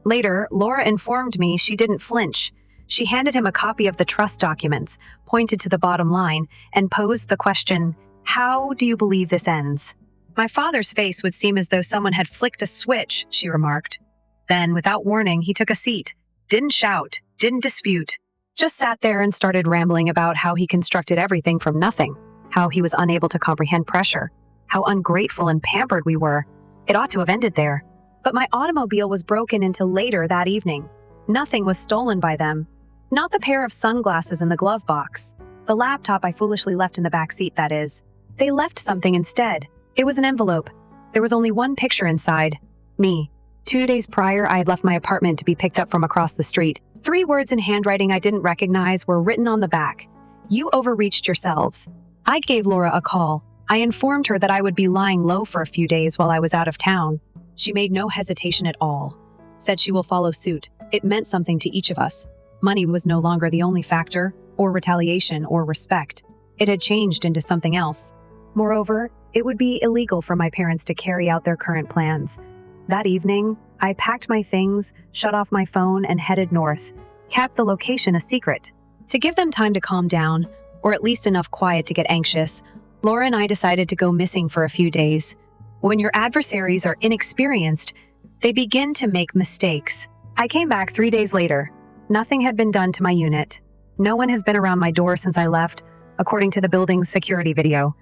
Later, Laura informed me she didn't flinch. She handed him a copy of the trust documents, pointed to the bottom line, and posed the question, "How do you believe this ends?" "My father's face would seem as though someone had flicked a switch," she remarked. Then, without warning, he took a seat. Didn't shout, didn't dispute. just sat there and started rambling about how he constructed everything from nothing, how he was unable to comprehend pressure, how ungrateful and pampered we were. It ought to have ended there. But my automobile was broken into later that evening. Nothing was stolen by them. Not the pair of sunglasses in the glove box. The laptop I foolishly left in the back seat, that is. They left something instead. It was an envelope. There was only one picture inside. Me. 2 days prior, I had left my apartment to be picked up from across the street. 3 words in handwriting I didn't recognize were written on the back. You overreached yourselves. I gave Laura a call. I informed her that I would be lying low for a few days while I was out of town. She made no hesitation at all. Said she will follow suit. It meant something to each of us. Money was no longer the only factor, or retaliation, or respect. It had changed into something else. Moreover, it would be illegal for my parents to carry out their current plans. That evening, I packed my things, shut off my phone, and headed north, kept the location a secret. To give them time to calm down, or at least enough quiet to get anxious, Laura and I decided to go missing for a few days. When your adversaries are inexperienced, they begin to make mistakes. I came back 3 days later. Nothing had been done to my unit. No one has been around my door since I left, according to the building's security video.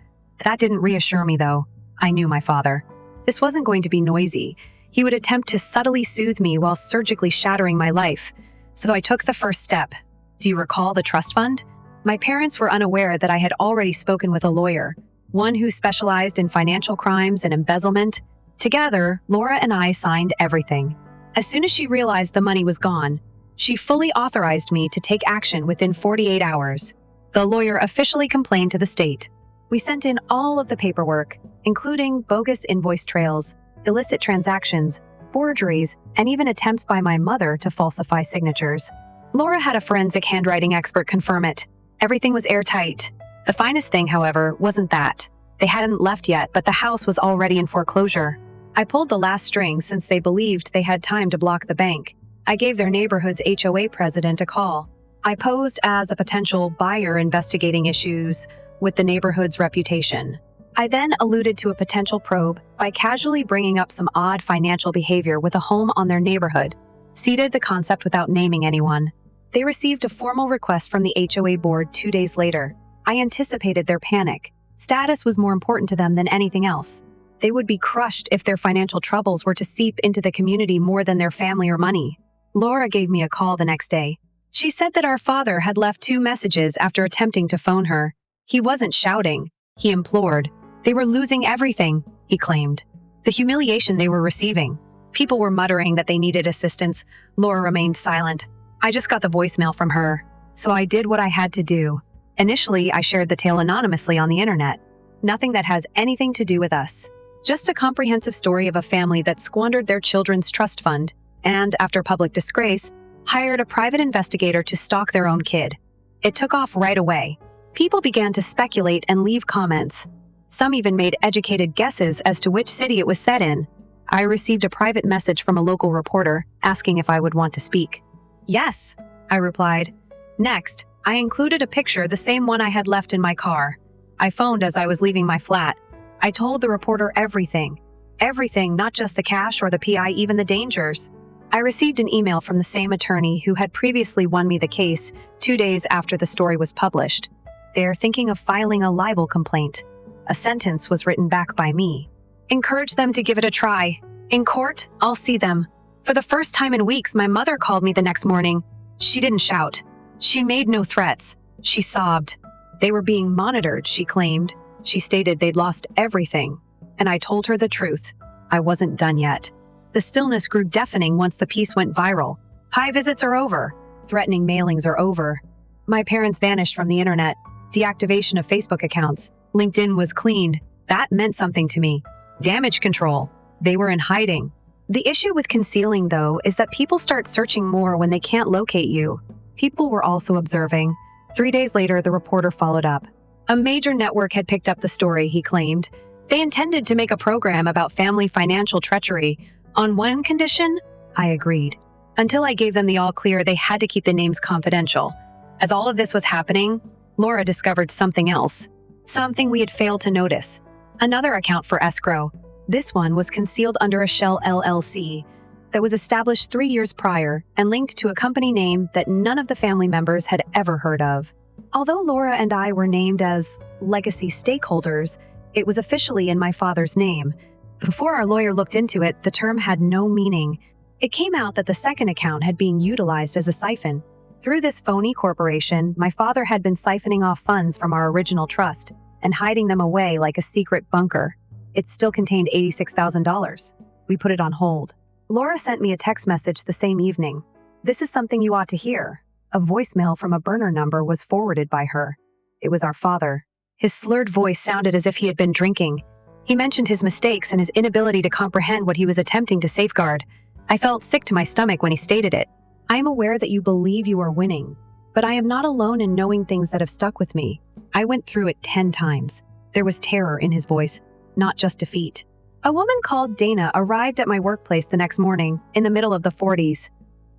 That didn't reassure me, though. I knew my father. This wasn't going to be noisy. He would attempt to subtly soothe me while surgically shattering my life. So I took the first step. Do you recall the trust fund? My parents were unaware that I had already spoken with a lawyer, one who specialized in financial crimes and embezzlement. Together, Laura and I signed everything. As soon as she realized the money was gone, she fully authorized me to take action within 48 hours. The lawyer officially complained to the state. We sent in all of the paperwork, including bogus invoice trails, illicit transactions, forgeries, and even attempts by my mother to falsify signatures. Laura had a forensic handwriting expert confirm it. Everything was airtight. The finest thing, however, wasn't that. They hadn't left yet, but the house was already in foreclosure. I pulled the last string since they believed they had time to block the bank. I gave their neighborhood's HOA president a call. I posed as a potential buyer investigating issues with the neighborhood's reputation. I then alluded to a potential probe by casually bringing up some odd financial behavior with a home on their neighborhood. Seeded the concept without naming anyone. They received a formal request from the HOA board 2 days later. I anticipated their panic. Status was more important to them than anything else. They would be crushed if their financial troubles were to seep into the community more than their family or money. Laura gave me a call the next day. She said that our father had left 2 messages after attempting to phone her. He wasn't shouting. He implored. They were losing everything, he claimed. The humiliation they were receiving. People were muttering that they needed assistance. Laura remained silent. I just got the voicemail from her, so I did what I had to do. Initially, I shared the tale anonymously on the internet. Nothing that has anything to do with us. Just a comprehensive story of a family that squandered their children's trust fund and, after public disgrace, hired a private investigator to stalk their own kid. It took off right away. People began to speculate and leave comments. Some even made educated guesses as to which city it was set in. I received a private message from a local reporter asking if I would want to speak. Yes, I replied. Next, I included a picture, the same one I had left in my car. I phoned as I was leaving my flat. I told the reporter everything. Everything, not just the cash or the PI, even the dangers. I received an email from the same attorney who had previously won me the case 2 days after the story was published. They are thinking of filing a libel complaint. A sentence was written back by me. Encourage them to give it a try. In court, I'll see them. For the first time in weeks, my mother called me the next morning. She didn't shout. She made no threats. She sobbed. They were being monitored, she claimed. She stated they'd lost everything. And I told her the truth. I wasn't done yet. The stillness grew deafening once the piece went viral. Hi visits are over. Threatening mailings are over. My parents vanished from the internet. Deactivation of Facebook accounts. LinkedIn was cleaned. That meant something to me. Damage control. They were in hiding. The issue with concealing, though, is that people start searching more when they can't locate you. People were also observing. 3 days later, the reporter followed up. A major network had picked up the story, he claimed. They intended to make a program about family financial treachery. On one condition, I agreed. Until I gave them the all clear, they had to keep the names confidential. As all of this was happening, Laura discovered something else. Something we had failed to notice. Another account for escrow. This one was concealed under a shell LLC. that was established 3 years prior and linked to a company name that none of the family members had ever heard of. Although Laura and I were named as legacy stakeholders, it was officially in my father's name. Before our lawyer looked into it, the term had no meaning. It came out that the second account had been utilized as a siphon. Through this phony corporation, my father had been siphoning off funds from our original trust and hiding them away like a secret bunker. It still contained $86,000. We put it on hold. Laura sent me a text message the same evening. "This is something you ought to hear." A voicemail from a burner number was forwarded by her. It was our father. His slurred voice sounded as if he had been drinking. He mentioned his mistakes and his inability to comprehend what he was attempting to safeguard. I felt sick to my stomach when he stated it. "I am aware that you believe you are winning, but I am not alone in knowing things that have stuck with me. I went through it 10 times. There was terror in his voice, not just defeat. A woman called Dana arrived at my workplace the next morning, in the middle of the 40s.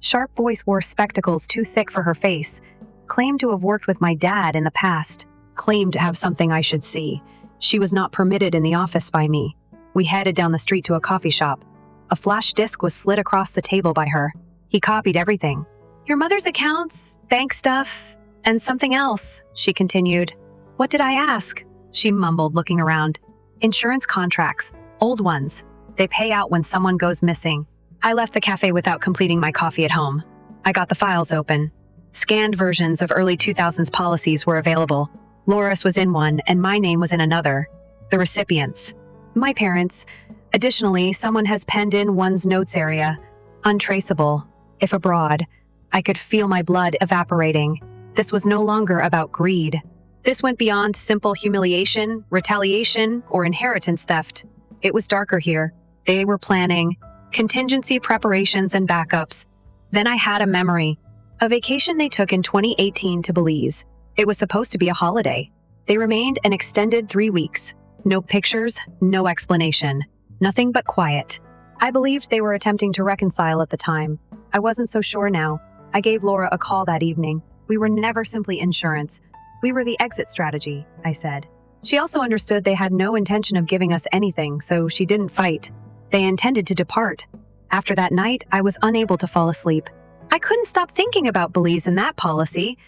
Sharp voice wore spectacles too thick for her face, claimed to have worked with my dad in the past, claimed to have something I should see. She was not permitted in the office by me. We headed down the street to a coffee shop. A flash disk was slid across the table by her. He copied everything. "Your mother's accounts, bank stuff, and something else," she continued. "What did I ask?" she mumbled, looking around. "Insurance contracts, old ones. They pay out when someone goes missing." I left the cafe without completing my coffee at home. I got the files open. Scanned versions of early 2000s policies were available. Laura's was in one, and my name was in another. The recipients: my parents. Additionally, someone has penned in one's notes area. Untraceable. If abroad. I could feel my blood evaporating. This was no longer about greed. This went beyond simple humiliation, retaliation, or inheritance theft. It was darker here. They were planning contingency preparations and backups. Then I had a memory. A vacation they took in 2018 to Belize. It was supposed to be a holiday. They remained an extended 3 weeks. No pictures, no explanation. Nothing but quiet. I believed they were attempting to reconcile at the time. I wasn't so sure now. I gave Laura a call that evening. "We were never simply insurance. We were the exit strategy," I said. She also understood they had no intention of giving us anything, so she didn't fight. They intended to depart. After that night, I was unable to fall asleep. I couldn't stop thinking about Belize and that policy,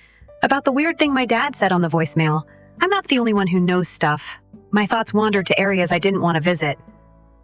about the weird thing my dad said on the voicemail. I'm not the only one who knows stuff. My thoughts wandered to areas I didn't want to visit.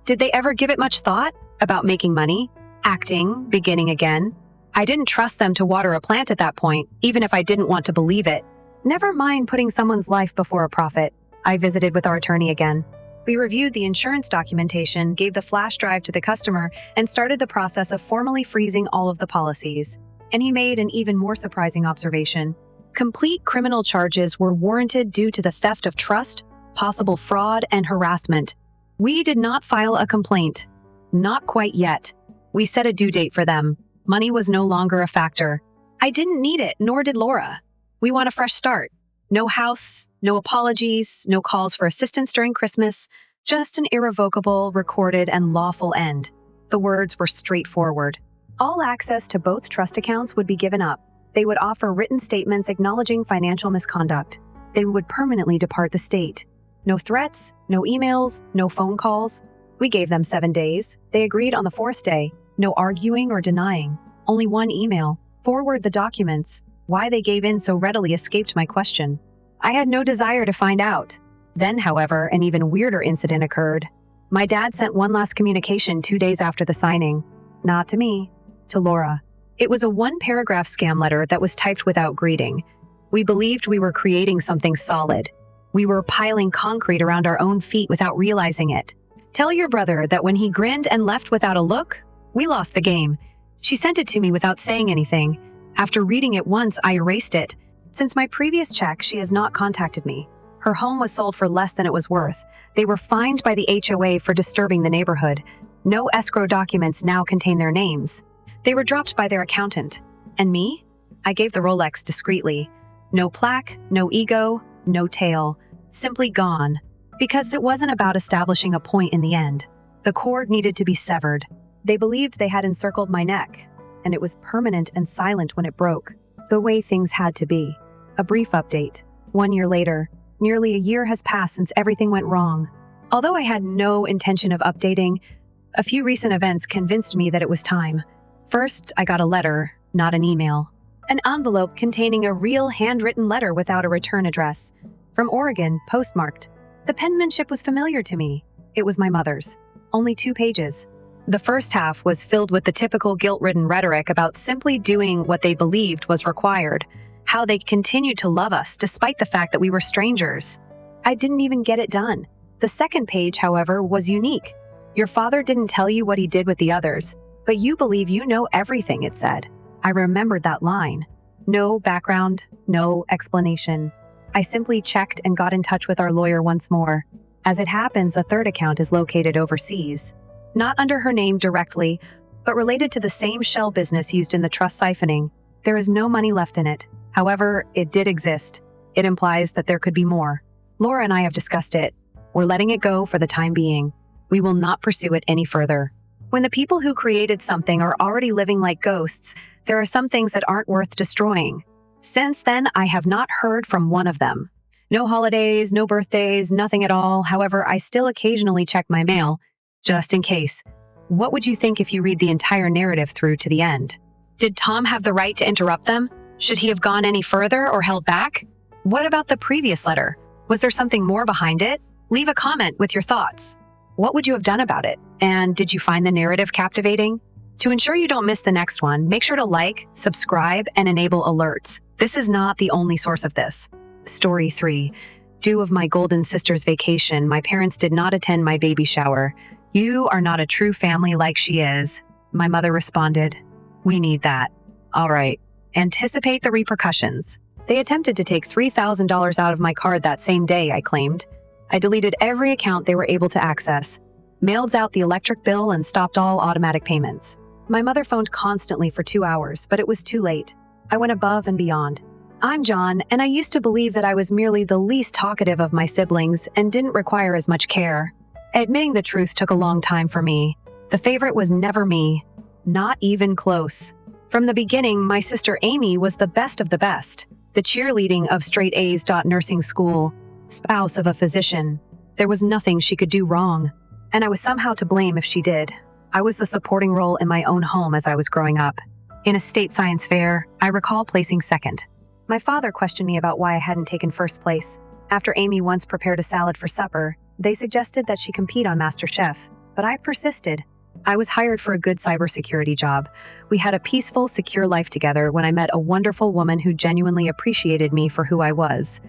Did they ever give it much thought? About making money? Acting? Beginning again? I didn't trust them to water a plant at that point, even if I didn't want to believe it. Never mind putting someone's life before a profit. I visited with our attorney again. We reviewed the insurance documentation, gave the flash drive to the customer, and started the process of formally freezing all of the policies. And he made an even more surprising observation. Complete criminal charges were warranted due to the theft of trust, possible fraud, and harassment. We did not file a complaint. Not quite yet. We set a due date for them. Money was no longer a factor. I didn't need it, nor did Laura. We want a fresh start. No house, no apologies, no calls for assistance during Christmas, just an irrevocable, recorded, and lawful end. The words were straightforward. All access to both trust accounts would be given up. They would offer written statements acknowledging financial misconduct. They would permanently depart the state. No threats, no emails, no phone calls. We gave them 7 days. They agreed on the 4th day. No arguing or denying. Only one email. Forward the documents. Why they gave in so readily escaped my question. I had no desire to find out. Then, however, an even weirder incident occurred. My dad sent one last communication 2 days after the signing. Not to me, to Laura. It was a 1-paragraph scam letter that was typed without greeting. We believed we were creating something solid. We were piling concrete around our own feet without realizing it. Tell your brother that when he grinned and left without a look, we lost the game. She sent it to me without saying anything. After reading it once, I erased it. Since my previous check, she has not contacted me. Her home was sold for less than it was worth. They were fined by the HOA for disturbing the neighborhood. No escrow documents now contain their names. They were dropped by their accountant. And me? I gave the Rolex discreetly. No plaque, no ego, no tail. Simply gone. Because it wasn't about establishing a point in the end. The cord needed to be severed. They believed they had encircled my neck, and it was permanent and silent when it broke, the way things had to be. A brief update. 1 year later, nearly a year has passed since everything went wrong. Although I had no intention of updating, A few recent events convinced me that it was time. First, I got a letter, not an email. An envelope containing a real handwritten letter without a return address. From Oregon, postmarked. The penmanship was familiar to me. It was my mother's. Only 2 pages. The first half was filled with the typical guilt-ridden rhetoric about simply doing what they believed was required, how they continued to love us despite the fact that we were strangers. I didn't even get it done. The second page, however, was unique. Your father didn't tell you what he did with the others, but you believe you know everything, it said. I remembered that line. No background, no explanation. I simply checked and got in touch with our lawyer once more. As it happens, a third account is located overseas. Not under her name directly, but related to the same shell business used in the trust siphoning. There is no money left in it. However, it did exist. It implies that there could be more. Laura and I have discussed it. We're letting it go for the time being. We will not pursue it any further. When the people who created something are already living like ghosts, there are some things that aren't worth destroying. Since then, I have not heard from one of them. No holidays, no birthdays, nothing at all. However, I still occasionally check my mail, just in case. What would you think if you read the entire narrative through to the end? Did Tom have the right to interrupt them? Should he have gone any further or held back? What about the previous letter? Was there something more behind it? Leave a comment with your thoughts. What would you have done about it? And did you find the narrative captivating? To ensure you don't miss the next one, make sure to like, subscribe, and enable alerts. This is not the only source of this. Story 3. Due of my golden sister's vacation, my parents did not attend my baby shower. You are not a true family like she is. My mother responded. We need that. All right. Anticipate the repercussions. They attempted to take $3,000 out of my card that same day, I claimed. I deleted every account they were able to access, mailed out the electric bill, and stopped all automatic payments. My mother phoned constantly for 2 hours, but it was too late. I went above and beyond. I'm John, and I used to believe that I was merely the least talkative of my siblings and didn't require as much care. Admitting the truth took a long time for me. The favorite was never me. Not even close. From the beginning, my sister Amy was the best of the best. The cheerleading of straight A's. Nursing school. Spouse of a physician. There was nothing she could do wrong. And I was somehow to blame if she did. I was the supporting role in my own home as I was growing up. In a state science fair, I recall placing second. My father questioned me about why I hadn't taken first place. After Amy once prepared a salad for supper, they suggested that she compete on MasterChef, but I persisted. I was hired for a good cybersecurity job. We had a peaceful, secure life together when I met a wonderful woman who genuinely appreciated me for who I was.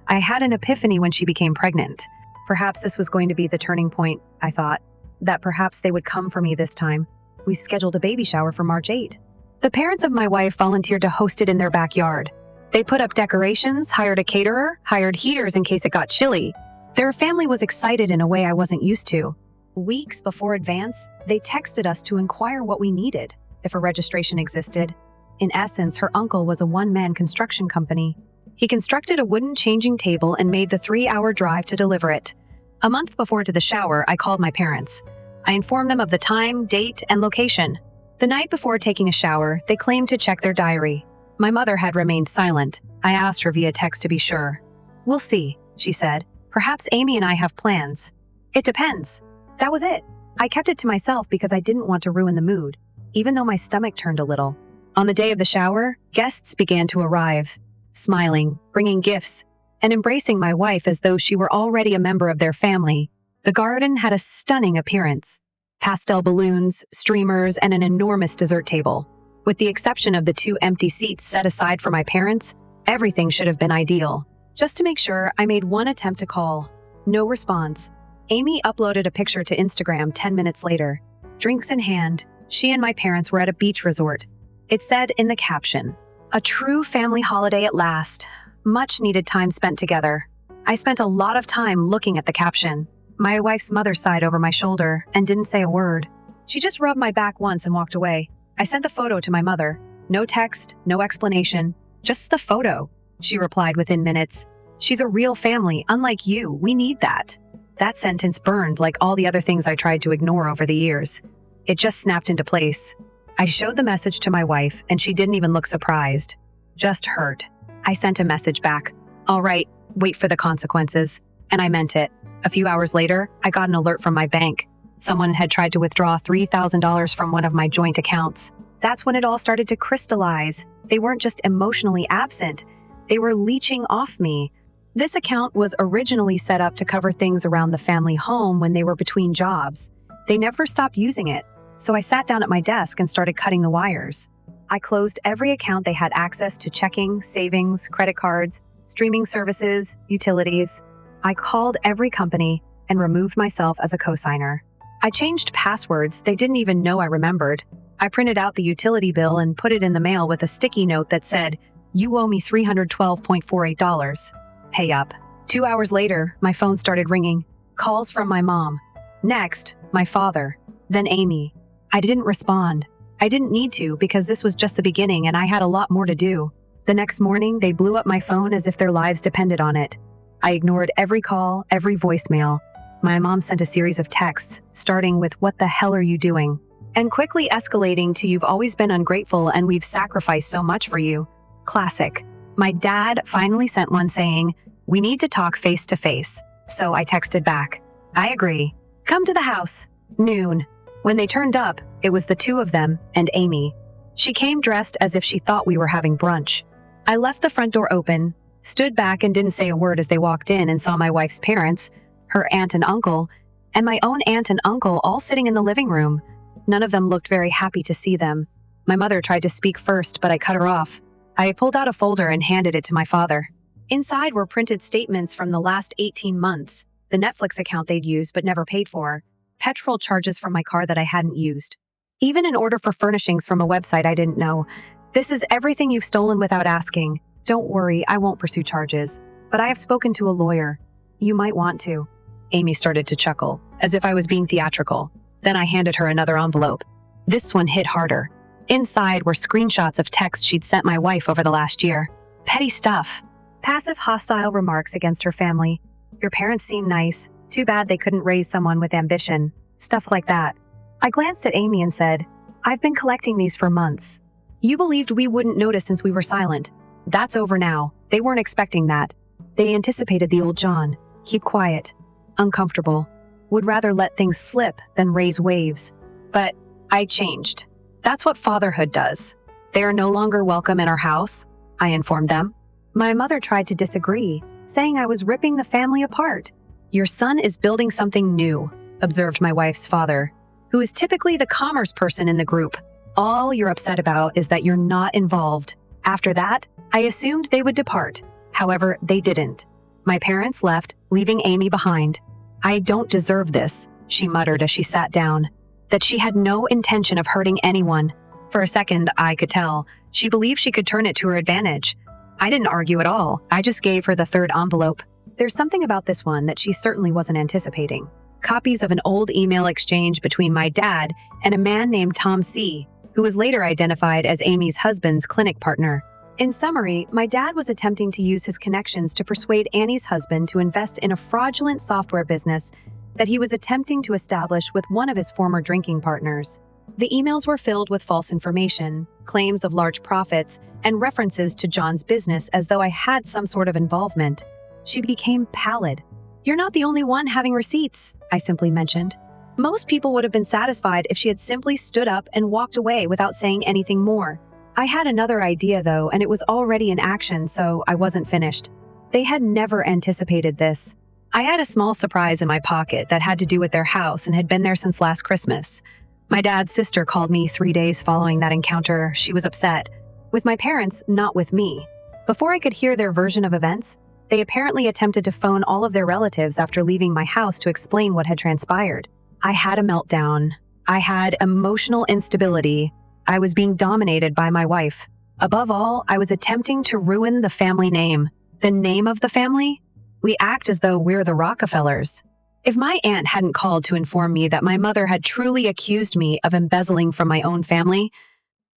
I had an epiphany when she became pregnant. Perhaps this was going to be the turning point, I thought. That perhaps they would come for me this time. We scheduled a baby shower for March 8. The parents of my wife volunteered to host it in their backyard. They put up decorations, hired a caterer, hired heaters in case it got chilly. Their family was excited in a way I wasn't used to. Weeks before advance, they texted us to inquire what we needed, if a registration existed. In essence, her uncle was a one-man construction company. He constructed a wooden changing table and made the 3-hour drive to deliver it. A month before to the shower, I called my parents. I informed them of the time, date, and location. The night before taking a shower, they claimed to check their diary. My mother had remained silent. I asked her via text to be sure. We'll see, she said. Perhaps Amy and I have plans. It depends. That was it. I kept it to myself because I didn't want to ruin the mood, even though my stomach turned a little. On the day of the shower, guests began to arrive, smiling, bringing gifts, and embracing my wife as though she were already a member of their family. The garden had a stunning appearance. Pastel balloons, streamers, and an enormous dessert table. With the exception of the 2 empty seats set aside for my parents, everything should have been ideal. Just to make sure, I made one attempt to call. No response. Amy uploaded a picture to Instagram 10 minutes later. Drinks in hand, she and my parents were at a beach resort. It said in the caption, "A true family holiday at last. Much needed time spent together." I spent a lot of time looking at the caption. My wife's mother sighed over my shoulder and didn't say a word. She just rubbed my back once and walked away. I sent the photo to my mother. No text, no explanation, just the photo. She replied within minutes. She's a real family, unlike you. We need that. That sentence burned like all the other things I tried to ignore over the years. It just snapped into place. I showed the message to my wife, and she didn't even look surprised. Just hurt. I sent a message back. All right, wait for the consequences. And I meant it. A few hours later, I got an alert from my bank. Someone had tried to withdraw $3,000 from one of my joint accounts. That's when it all started to crystallize. They weren't just emotionally absent, they were leeching off me. This account was originally set up to cover things around the family home when they were between jobs. They never stopped using it, so I sat down at my desk and started cutting the wires. I closed every account they had access to: checking, savings, credit cards, streaming services, utilities. I called every company and removed myself as a cosigner. I changed passwords they didn't even know I remembered. I printed out the utility bill and put it in the mail with a sticky note that said, "You owe me $312.48. Pay up." 2 hours later, my phone started ringing. Calls from my mom. Next, my father. Then Amy. I didn't respond. I didn't need to because this was just the beginning and I had a lot more to do. The next morning, they blew up my phone as if their lives depended on it. I ignored every call, every voicemail. My mom sent a series of texts, starting with, "What the hell are you doing?" and quickly escalating to, "You've always been ungrateful and we've sacrificed so much for you." Classic. My dad finally sent one saying, "We need to talk face to face." So I texted back, "I agree. Come to the house." Noon. When they turned up, it was the two of them and Amy. She came dressed as if she thought we were having brunch. I left the front door open, stood back and didn't say a word as they walked in and saw my wife's parents, her aunt and uncle, and my own aunt and uncle all sitting in the living room. None of them looked very happy to see them. My mother tried to speak first, but I cut her off. I pulled out a folder and handed it to my father. Inside were printed statements from the last 18 months, the Netflix account they'd used but never paid for, petrol charges from my car that I hadn't used, even an order for furnishings from a website I didn't know. "This is everything you've stolen without asking. Don't worry, I won't pursue charges, but I have spoken to a lawyer. You might want to." Amy started to chuckle, as if I was being theatrical. Then I handed her another envelope. This one hit harder. Inside were screenshots of texts she'd sent my wife over the last year. Petty stuff. Passive hostile remarks against her family. "Your parents seem nice. Too bad they couldn't raise someone with ambition." Stuff like that. I glanced at Amy and said, "I've been collecting these for months. You believed we wouldn't notice since we were silent. That's over now. They weren't expecting that. They anticipated the old John. Keep quiet. Uncomfortable. Would rather let things slip than raise waves. But I changed. That's what fatherhood does. They are no longer welcome in our house," I informed them. My mother tried to disagree, saying I was ripping the family apart. "Your son is building something new," observed my wife's father, who is typically the commerce person in the group. "All you're upset about is that you're not involved." After that, I assumed they would depart. However, they didn't. My parents left, leaving Amy behind. "I don't deserve this," she muttered as she sat down. That she had no intention of hurting anyone. For a second, I could tell. She believed she could turn it to her advantage. I didn't argue at all. I just gave her the third envelope. There's something about this one that she certainly wasn't anticipating. Copies of an old email exchange between my dad and a man named Tom C., who was later identified as Amy's husband's clinic partner. In summary, my dad was attempting to use his connections to persuade Annie's husband to invest in a fraudulent software business that he was attempting to establish with one of his former drinking partners. The emails were filled with false information, claims of large profits, and references to John's business as though I had some sort of involvement. She became pallid. "You're not the only one having receipts," I simply mentioned. Most people would have been satisfied if she had simply stood up and walked away without saying anything more. I had another idea though, and it was already in action, so I wasn't finished. They had never anticipated this. I had a small surprise in my pocket that had to do with their house and had been there since last Christmas. My dad's sister called me 3 days following that encounter. She was upset. With my parents, not with me. Before I could hear their version of events, they apparently attempted to phone all of their relatives after leaving my house to explain what had transpired. I had a meltdown. I had emotional instability. I was being dominated by my wife. Above all, I was attempting to ruin the family name. The name of the family? We act as though we're the Rockefellers. If my aunt hadn't called to inform me that my mother had truly accused me of embezzling from my own family,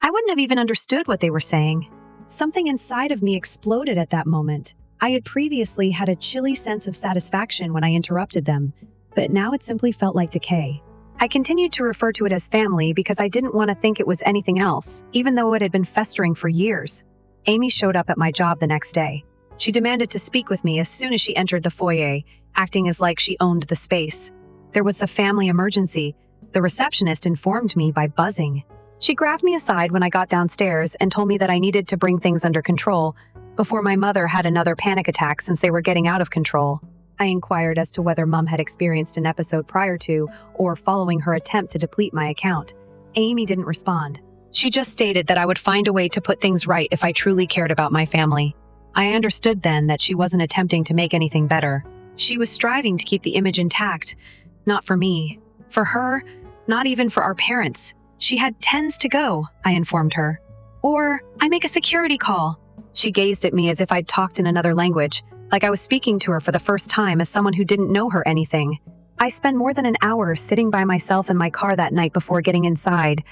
I wouldn't have even understood what they were saying. Something inside of me exploded at that moment. I had previously had a chilly sense of satisfaction when I interrupted them, but now it simply felt like decay. I continued to refer to it as family because I didn't want to think it was anything else, even though it had been festering for years. Amy showed up at my job the next day. She demanded to speak with me as soon as she entered the foyer, acting as like she owned the space. There was a family emergency. The receptionist informed me by buzzing. She grabbed me aside when I got downstairs and told me that I needed to bring things under control before my mother had another panic attack since they were getting out of control. I inquired as to whether Mom had experienced an episode prior to or following her attempt to deplete my account. Amy didn't respond. She just stated that I would find a way to put things right if I truly cared about my family. I understood then that she wasn't attempting to make anything better. She was striving to keep the image intact. Not for me. For her, not even for our parents. She had 10s to go, I informed her. Or, I make a security call. She gazed at me as if I'd talked in another language, like I was speaking to her for the first time as someone who didn't know her anything. I spent more than an hour sitting by myself in my car that night before getting inside.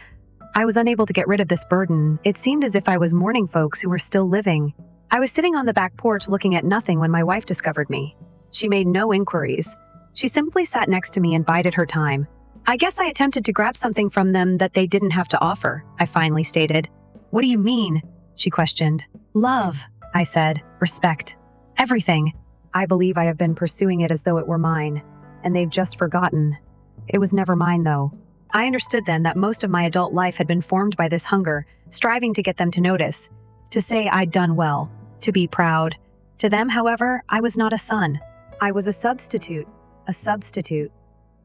I was unable to get rid of this burden. It seemed as if I was mourning folks who were still living. I was sitting on the back porch looking at nothing when my wife discovered me. She made no inquiries. She simply sat next to me and bided her time. I guess I attempted to grab something from them that they didn't have to offer, I finally stated. What do you mean? She questioned. Love, I said. Respect. Everything. I believe I have been pursuing it as though it were mine, and they've just forgotten. It was never mine, though. I understood then that most of my adult life had been formed by this hunger, striving to get them to notice, to say I'd done well, to be proud. To them, however, I was not a son. I was a substitute. A substitute.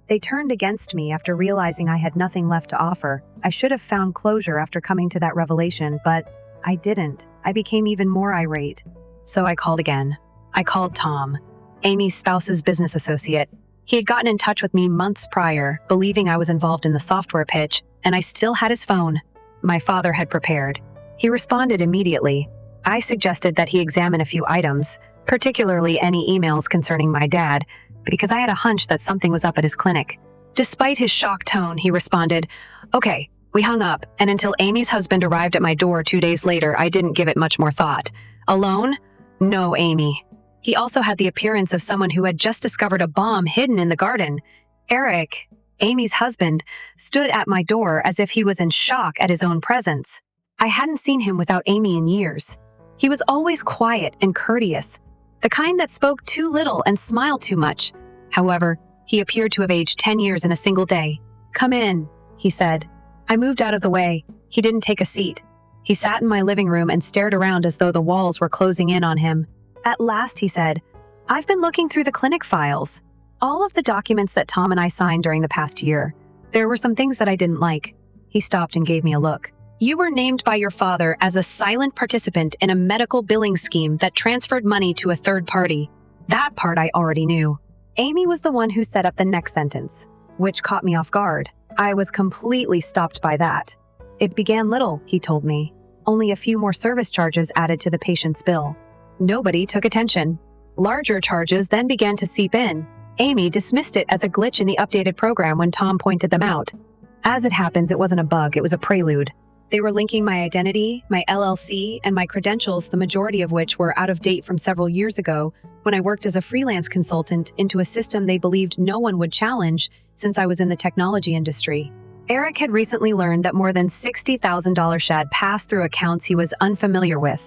They turned against me after realizing I had nothing left to offer. I should have found closure after coming to that revelation, but I didn't. I became even more irate. So I called again. I called Tom, Amy's spouse's business associate. He had gotten in touch with me months prior, believing I was involved in the software pitch, and I still had his phone. My father had prepared. He responded immediately. I suggested that he examine a few items, particularly any emails concerning my dad, because I had a hunch that something was up at his clinic. Despite his shocked tone, he responded, Okay. We hung up, and until Amy's husband arrived at my door 2 days later, I didn't give it much more thought. Alone? No, Amy. He also had the appearance of someone who had just discovered a bomb hidden in the garden. Eric, Amy's husband, stood at my door as if he was in shock at his own presence. I hadn't seen him without Amy in years. He was always quiet and courteous, the kind that spoke too little and smiled too much. However, he appeared to have aged 10 years in a single day. Come in, he said. I moved out of the way. He didn't take a seat. He sat in my living room and stared around as though the walls were closing in on him. At last, he said, I've been looking through the clinic files. All of the documents that Tom and I signed during the past year. There were some things that I didn't like. He stopped and gave me a look. You were named by your father as a silent participant in a medical billing scheme that transferred money to a third party. That part I already knew. Amy was the one who set up the next sentence, which caught me off guard. I was completely stopped by that. It began little, he told me. Only a few more service charges added to the patient's bill. Nobody took attention. Larger charges then began to seep in. Amy dismissed it as a glitch in the updated program when Tom pointed them out. As it happens, it wasn't a bug, it was a prelude. They were linking my identity, my LLC, and my credentials, the majority of which were out of date from several years ago when I worked as a freelance consultant, into a system they believed no one would challenge since I was in the technology industry. Eric had recently learned that more than $60,000 had passed through accounts he was unfamiliar with,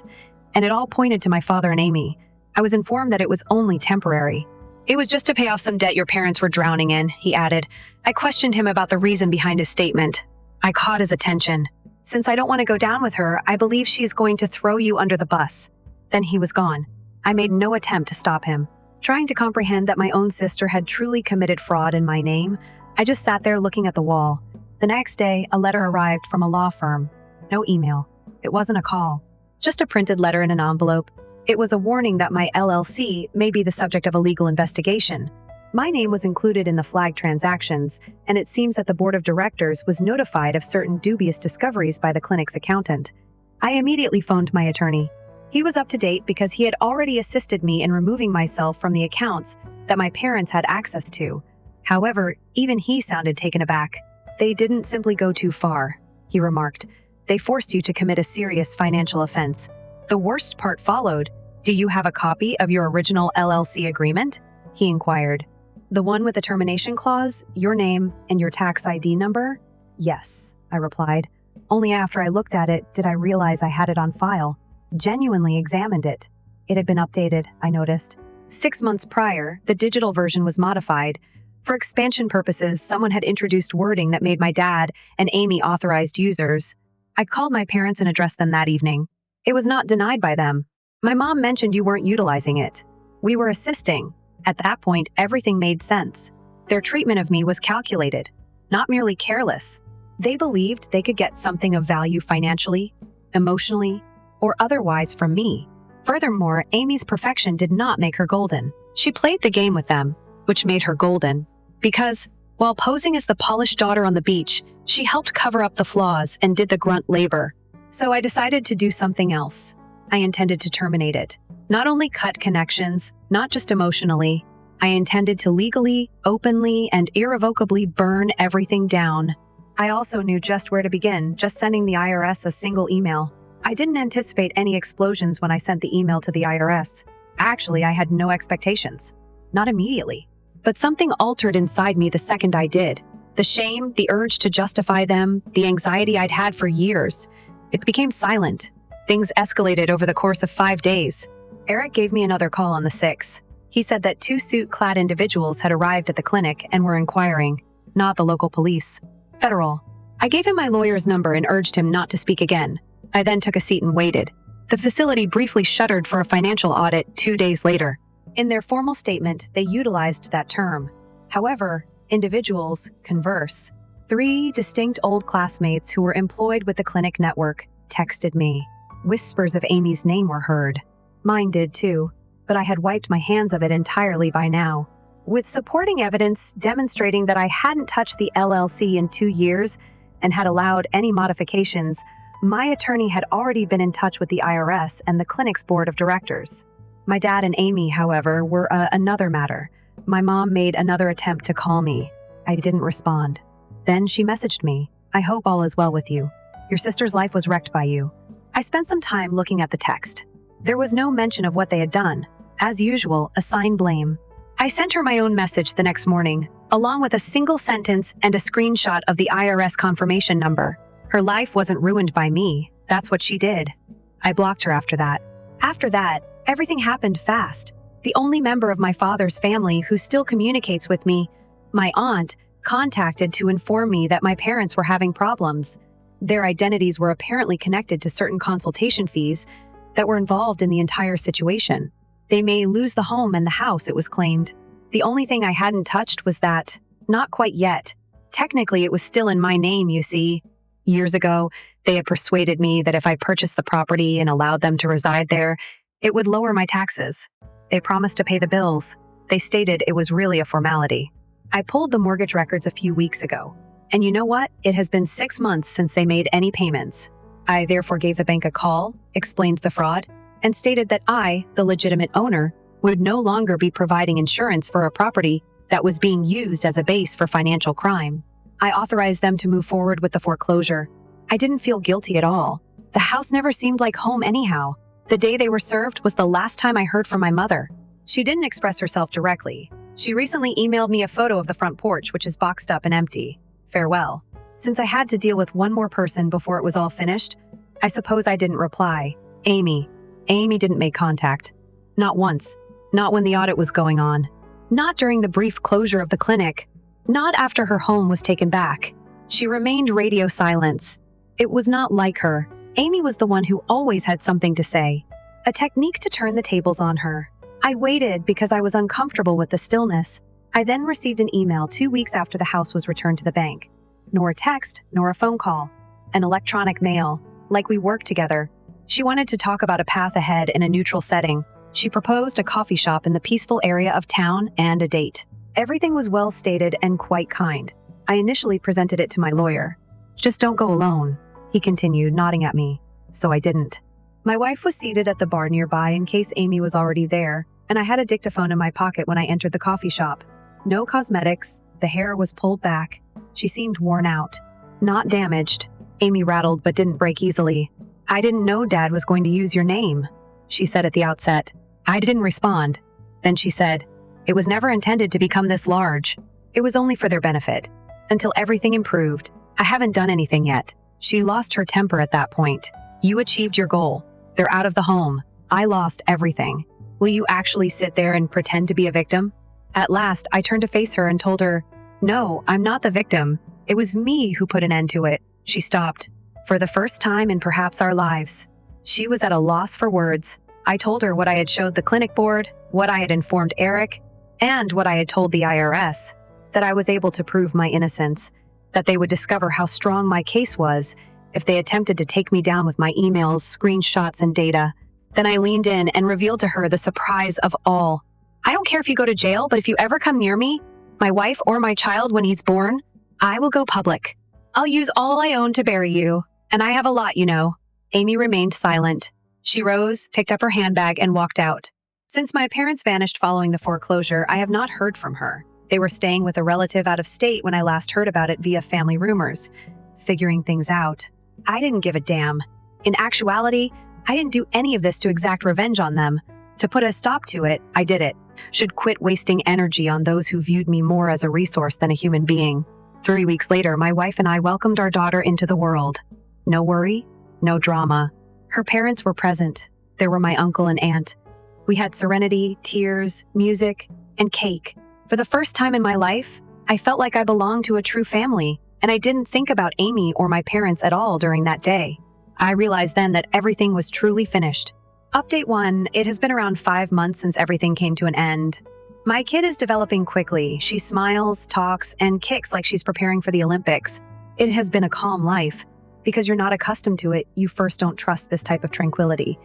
and it all pointed to my father and Amy. I was informed that it was only temporary. It was just to pay off some debt your parents were drowning in, he added. I questioned him about the reason behind his statement. I caught his attention. Since I don't want to go down with her, I believe she's going to throw you under the bus. Then he was gone. I made no attempt to stop him. Trying to comprehend that my own sister had truly committed fraud in my name, I just sat there looking at the wall. The next day, a letter arrived from a law firm. No email. It wasn't a call. Just a printed letter in an envelope. It was a warning that my LLC may be the subject of a legal investigation. My name was included in the flagged transactions, and it seems that the board of directors was notified of certain dubious discoveries by the clinic's accountant. I immediately phoned my attorney. He was up to date because he had already assisted me in removing myself from the accounts that my parents had access to. However, even he sounded taken aback. They didn't simply go too far, he remarked. They forced you to commit a serious financial offense. The worst part followed. Do you have a copy of your original LLC agreement? He inquired. The one with the termination clause, your name, and your tax ID number? Yes, I replied. Only after I looked at it did I realize I had it on file. Genuinely examined it. It had been updated, I noticed. 6 months prior, the digital version was modified. For expansion purposes, someone had introduced wording that made my dad and Amy authorized users. I called my parents and addressed them that evening. It was not denied by them. My mom mentioned you weren't utilizing it. We were assisting. At that point, everything made sense. Their treatment of me was calculated, not merely careless. They believed they could get something of value financially, emotionally, or otherwise from me. Furthermore, Amy's perfection did not make her golden. She played the game with them, which made her golden. Because, while posing as the polished daughter on the beach, she helped cover up the flaws and did the grunt labor. So I decided to do something else. I intended to terminate it. Not only cut connections, not just emotionally, I intended to legally, openly, and irrevocably burn everything down. I also knew just where to begin, just sending the IRS a single email. I didn't anticipate any explosions when I sent the email to the IRS. Actually, I had no expectations. Not immediately. But something altered inside me the second I did. The shame, the urge to justify them, the anxiety I'd had for years. It became silent. Things escalated over the course of 5 days. Eric gave me another call on the 6th. He said that 2 suit-clad individuals had arrived at the clinic and were inquiring, not the local police. Federal. I gave him my lawyer's number and urged him not to speak again. I then took a seat and waited. The facility briefly shuttered for a financial audit 2 days later. In their formal statement, they utilized that term. However, individuals converse. 3 distinct old classmates who were employed with the clinic network texted me. Whispers of Amy's name were heard. Mine did too, but I had wiped my hands of it entirely by now. With supporting evidence demonstrating that I hadn't touched the LLC in 2 years and had allowed any modifications, my attorney had already been in touch with the IRS and the clinic's board of directors. My dad and Amy, however, were another matter. My mom made another attempt to call me. I didn't respond. Then she messaged me. I hope all is well with you. Your sister's life was wrecked by you. I spent some time looking at the text. There was no mention of what they had done. As usual, assign blame. I sent her my own message the next morning, along with a single sentence and a screenshot of the IRS confirmation number. Her life wasn't ruined by me. That's what she did. I blocked her after that. After that, everything happened fast. The only member of my father's family who still communicates with me, my aunt, contacted to inform me that my parents were having problems. Their identities were apparently connected to certain consultation fees that were involved in the entire situation. They may lose the home and the house, it was claimed. The only thing I hadn't touched was that, not quite yet. Technically, it was still in my name, you see. Years ago, they had persuaded me that if I purchased the property and allowed them to reside there, it would lower my taxes. They promised to pay the bills. They stated it was really a formality. I pulled the mortgage records a few weeks ago. And you know what? It has been 6 months since they made any payments. I therefore gave the bank a call, explained the fraud, and stated that I, the legitimate owner, would no longer be providing insurance for a property that was being used as a base for financial crime. I authorized them to move forward with the foreclosure. I didn't feel guilty at all. The house never seemed like home anyhow. The day they were served was the last time I heard from my mother. She didn't express herself directly. She recently emailed me a photo of the front porch, which is boxed up and empty. Farewell. Since I had to deal with one more person before it was all finished, I suppose I didn't reply. Amy. Amy didn't make contact. Not once. Not when the audit was going on. Not during the brief closure of the clinic. Not after her home was taken back. She remained radio silence. It was not like her. Amy was the one who always had something to say. A technique to turn the tables on her. I waited because I was uncomfortable with the stillness. I then received an email 2 weeks after the house was returned to the bank. Nor a text, nor a phone call. An electronic mail. Like we worked together. She wanted to talk about a path ahead in a neutral setting. She proposed a coffee shop in the peaceful area of town and a date. Everything was well stated and quite kind. I initially presented it to my lawyer. Just don't go alone, he continued, nodding at me. So I didn't. My wife was seated at the bar nearby in case Amy was already there, and I had a dictaphone in my pocket when I entered the coffee shop. No cosmetics, the hair was pulled back. She seemed worn out. Not damaged. Amy rattled but didn't break easily. I didn't know Dad was going to use your name, she said at the outset. I didn't respond. Then she said, it was never intended to become this large. It was only for their benefit. Until everything improved. I haven't done anything yet. She lost her temper at that point. You achieved your goal. They're out of the home. I lost everything. Will you actually sit there and pretend to be a victim? At last, I turned to face her and told her, "No, I'm not the victim. It was me who put an end to it." She stopped. For the first time in perhaps our lives, she was at a loss for words. I told her what I had showed the clinic board, what I had informed Eric, and what I had told the IRS, that I was able to prove my innocence, that they would discover how strong my case was if they attempted to take me down with my emails, screenshots, and data. Then I leaned in and revealed to her the surprise of all. "I don't care if you go to jail, but if you ever come near me, my wife or my child when he's born, I will go public. I'll use all I own to bury you, and I have a lot, you know." Amy remained silent. She rose, picked up her handbag, and walked out. Since my parents vanished following the foreclosure, I have not heard from her. They were staying with a relative out of state when I last heard about it via family rumors, figuring things out. I didn't give a damn. In actuality, I didn't do any of this to exact revenge on them. To put a stop to it, I did it. Should quit wasting energy on those who viewed me more as a resource than a human being. 3 weeks later, my wife and I welcomed our daughter into the world. No worry, no drama. Her parents were present. There were my uncle and aunt. We had serenity, tears, music, and cake. For the first time in my life, I felt like I belonged to a true family, and I didn't think about Amy or my parents at all during that day. I realized then that everything was truly finished. Update 1, it has been around 5 months since everything came to an end. My kid is developing quickly. She smiles, talks, and kicks like she's preparing for the Olympics. It has been a calm life. Because you're not accustomed to it, you first don't trust this type of tranquility.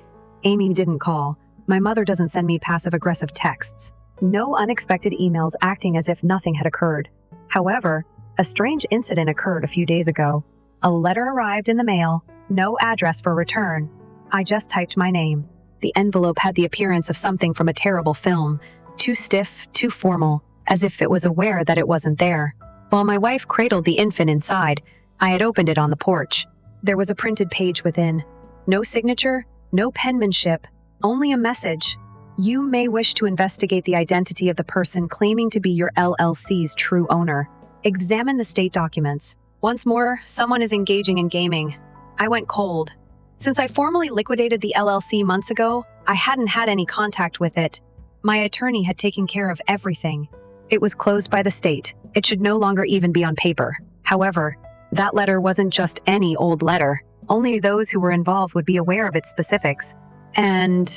Amy didn't call. My mother doesn't send me passive-aggressive texts. No unexpected emails acting as if nothing had occurred. However, a strange incident occurred a few days ago. A letter arrived in the mail, no address for return. I just typed my name. The envelope had the appearance of something from a terrible film, too stiff, too formal, as if it was aware that it wasn't there. While my wife cradled the infant inside, I had opened it on the porch. There was a printed page within. No signature, no penmanship, only a message. "You may wish to investigate the identity of the person claiming to be your LLC's true owner. Examine the state documents. Once more, someone is engaging in gaming." I went cold. Since I formally liquidated the LLC months ago, I hadn't had any contact with it. My attorney had taken care of everything. It was closed by the state. It should no longer even be on paper. However, that letter wasn't just any old letter. Only those who were involved would be aware of its specifics. And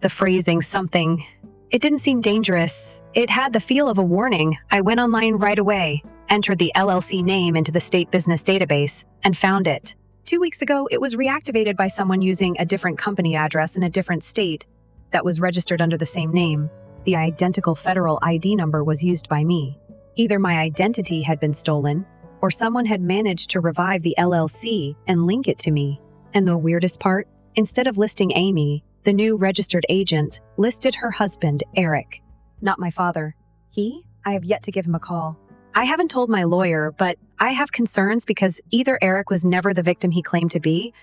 the phrasing something. It didn't seem dangerous. It had the feel of a warning. I went online right away, entered the LLC name into the state business database, and found it. 2 weeks ago, it was reactivated by someone using a different company address in a different state that was registered under the same name. The identical federal ID number was used by me. Either my identity had been stolen, or someone had managed to revive the LLC and link it to me. And the weirdest part, instead of listing Amy, the new registered agent listed her husband, Eric. Not my father. I have yet to give him a call. I haven't told my lawyer, but I have concerns because either Eric was never the victim he claimed to be,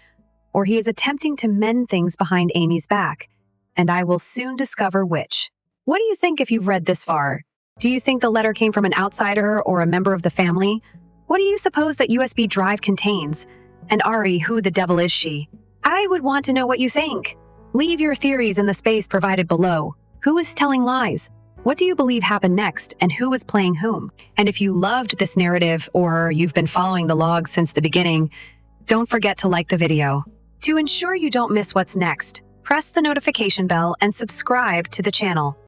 or he is attempting to mend things behind Amy's back, and I will soon discover which. What do you think if you've read this far? Do you think the letter came from an outsider or a member of the family? What do you suppose that USB drive contains? And Ari, who the devil is she? I would want to know what you think. Leave your theories in the space provided below. Who is telling lies? What do you believe happened next, and who is playing whom? And if you loved this narrative, or you've been following the logs since the beginning, don't forget to like the video. To ensure you don't miss what's next, press the notification bell and subscribe to the channel.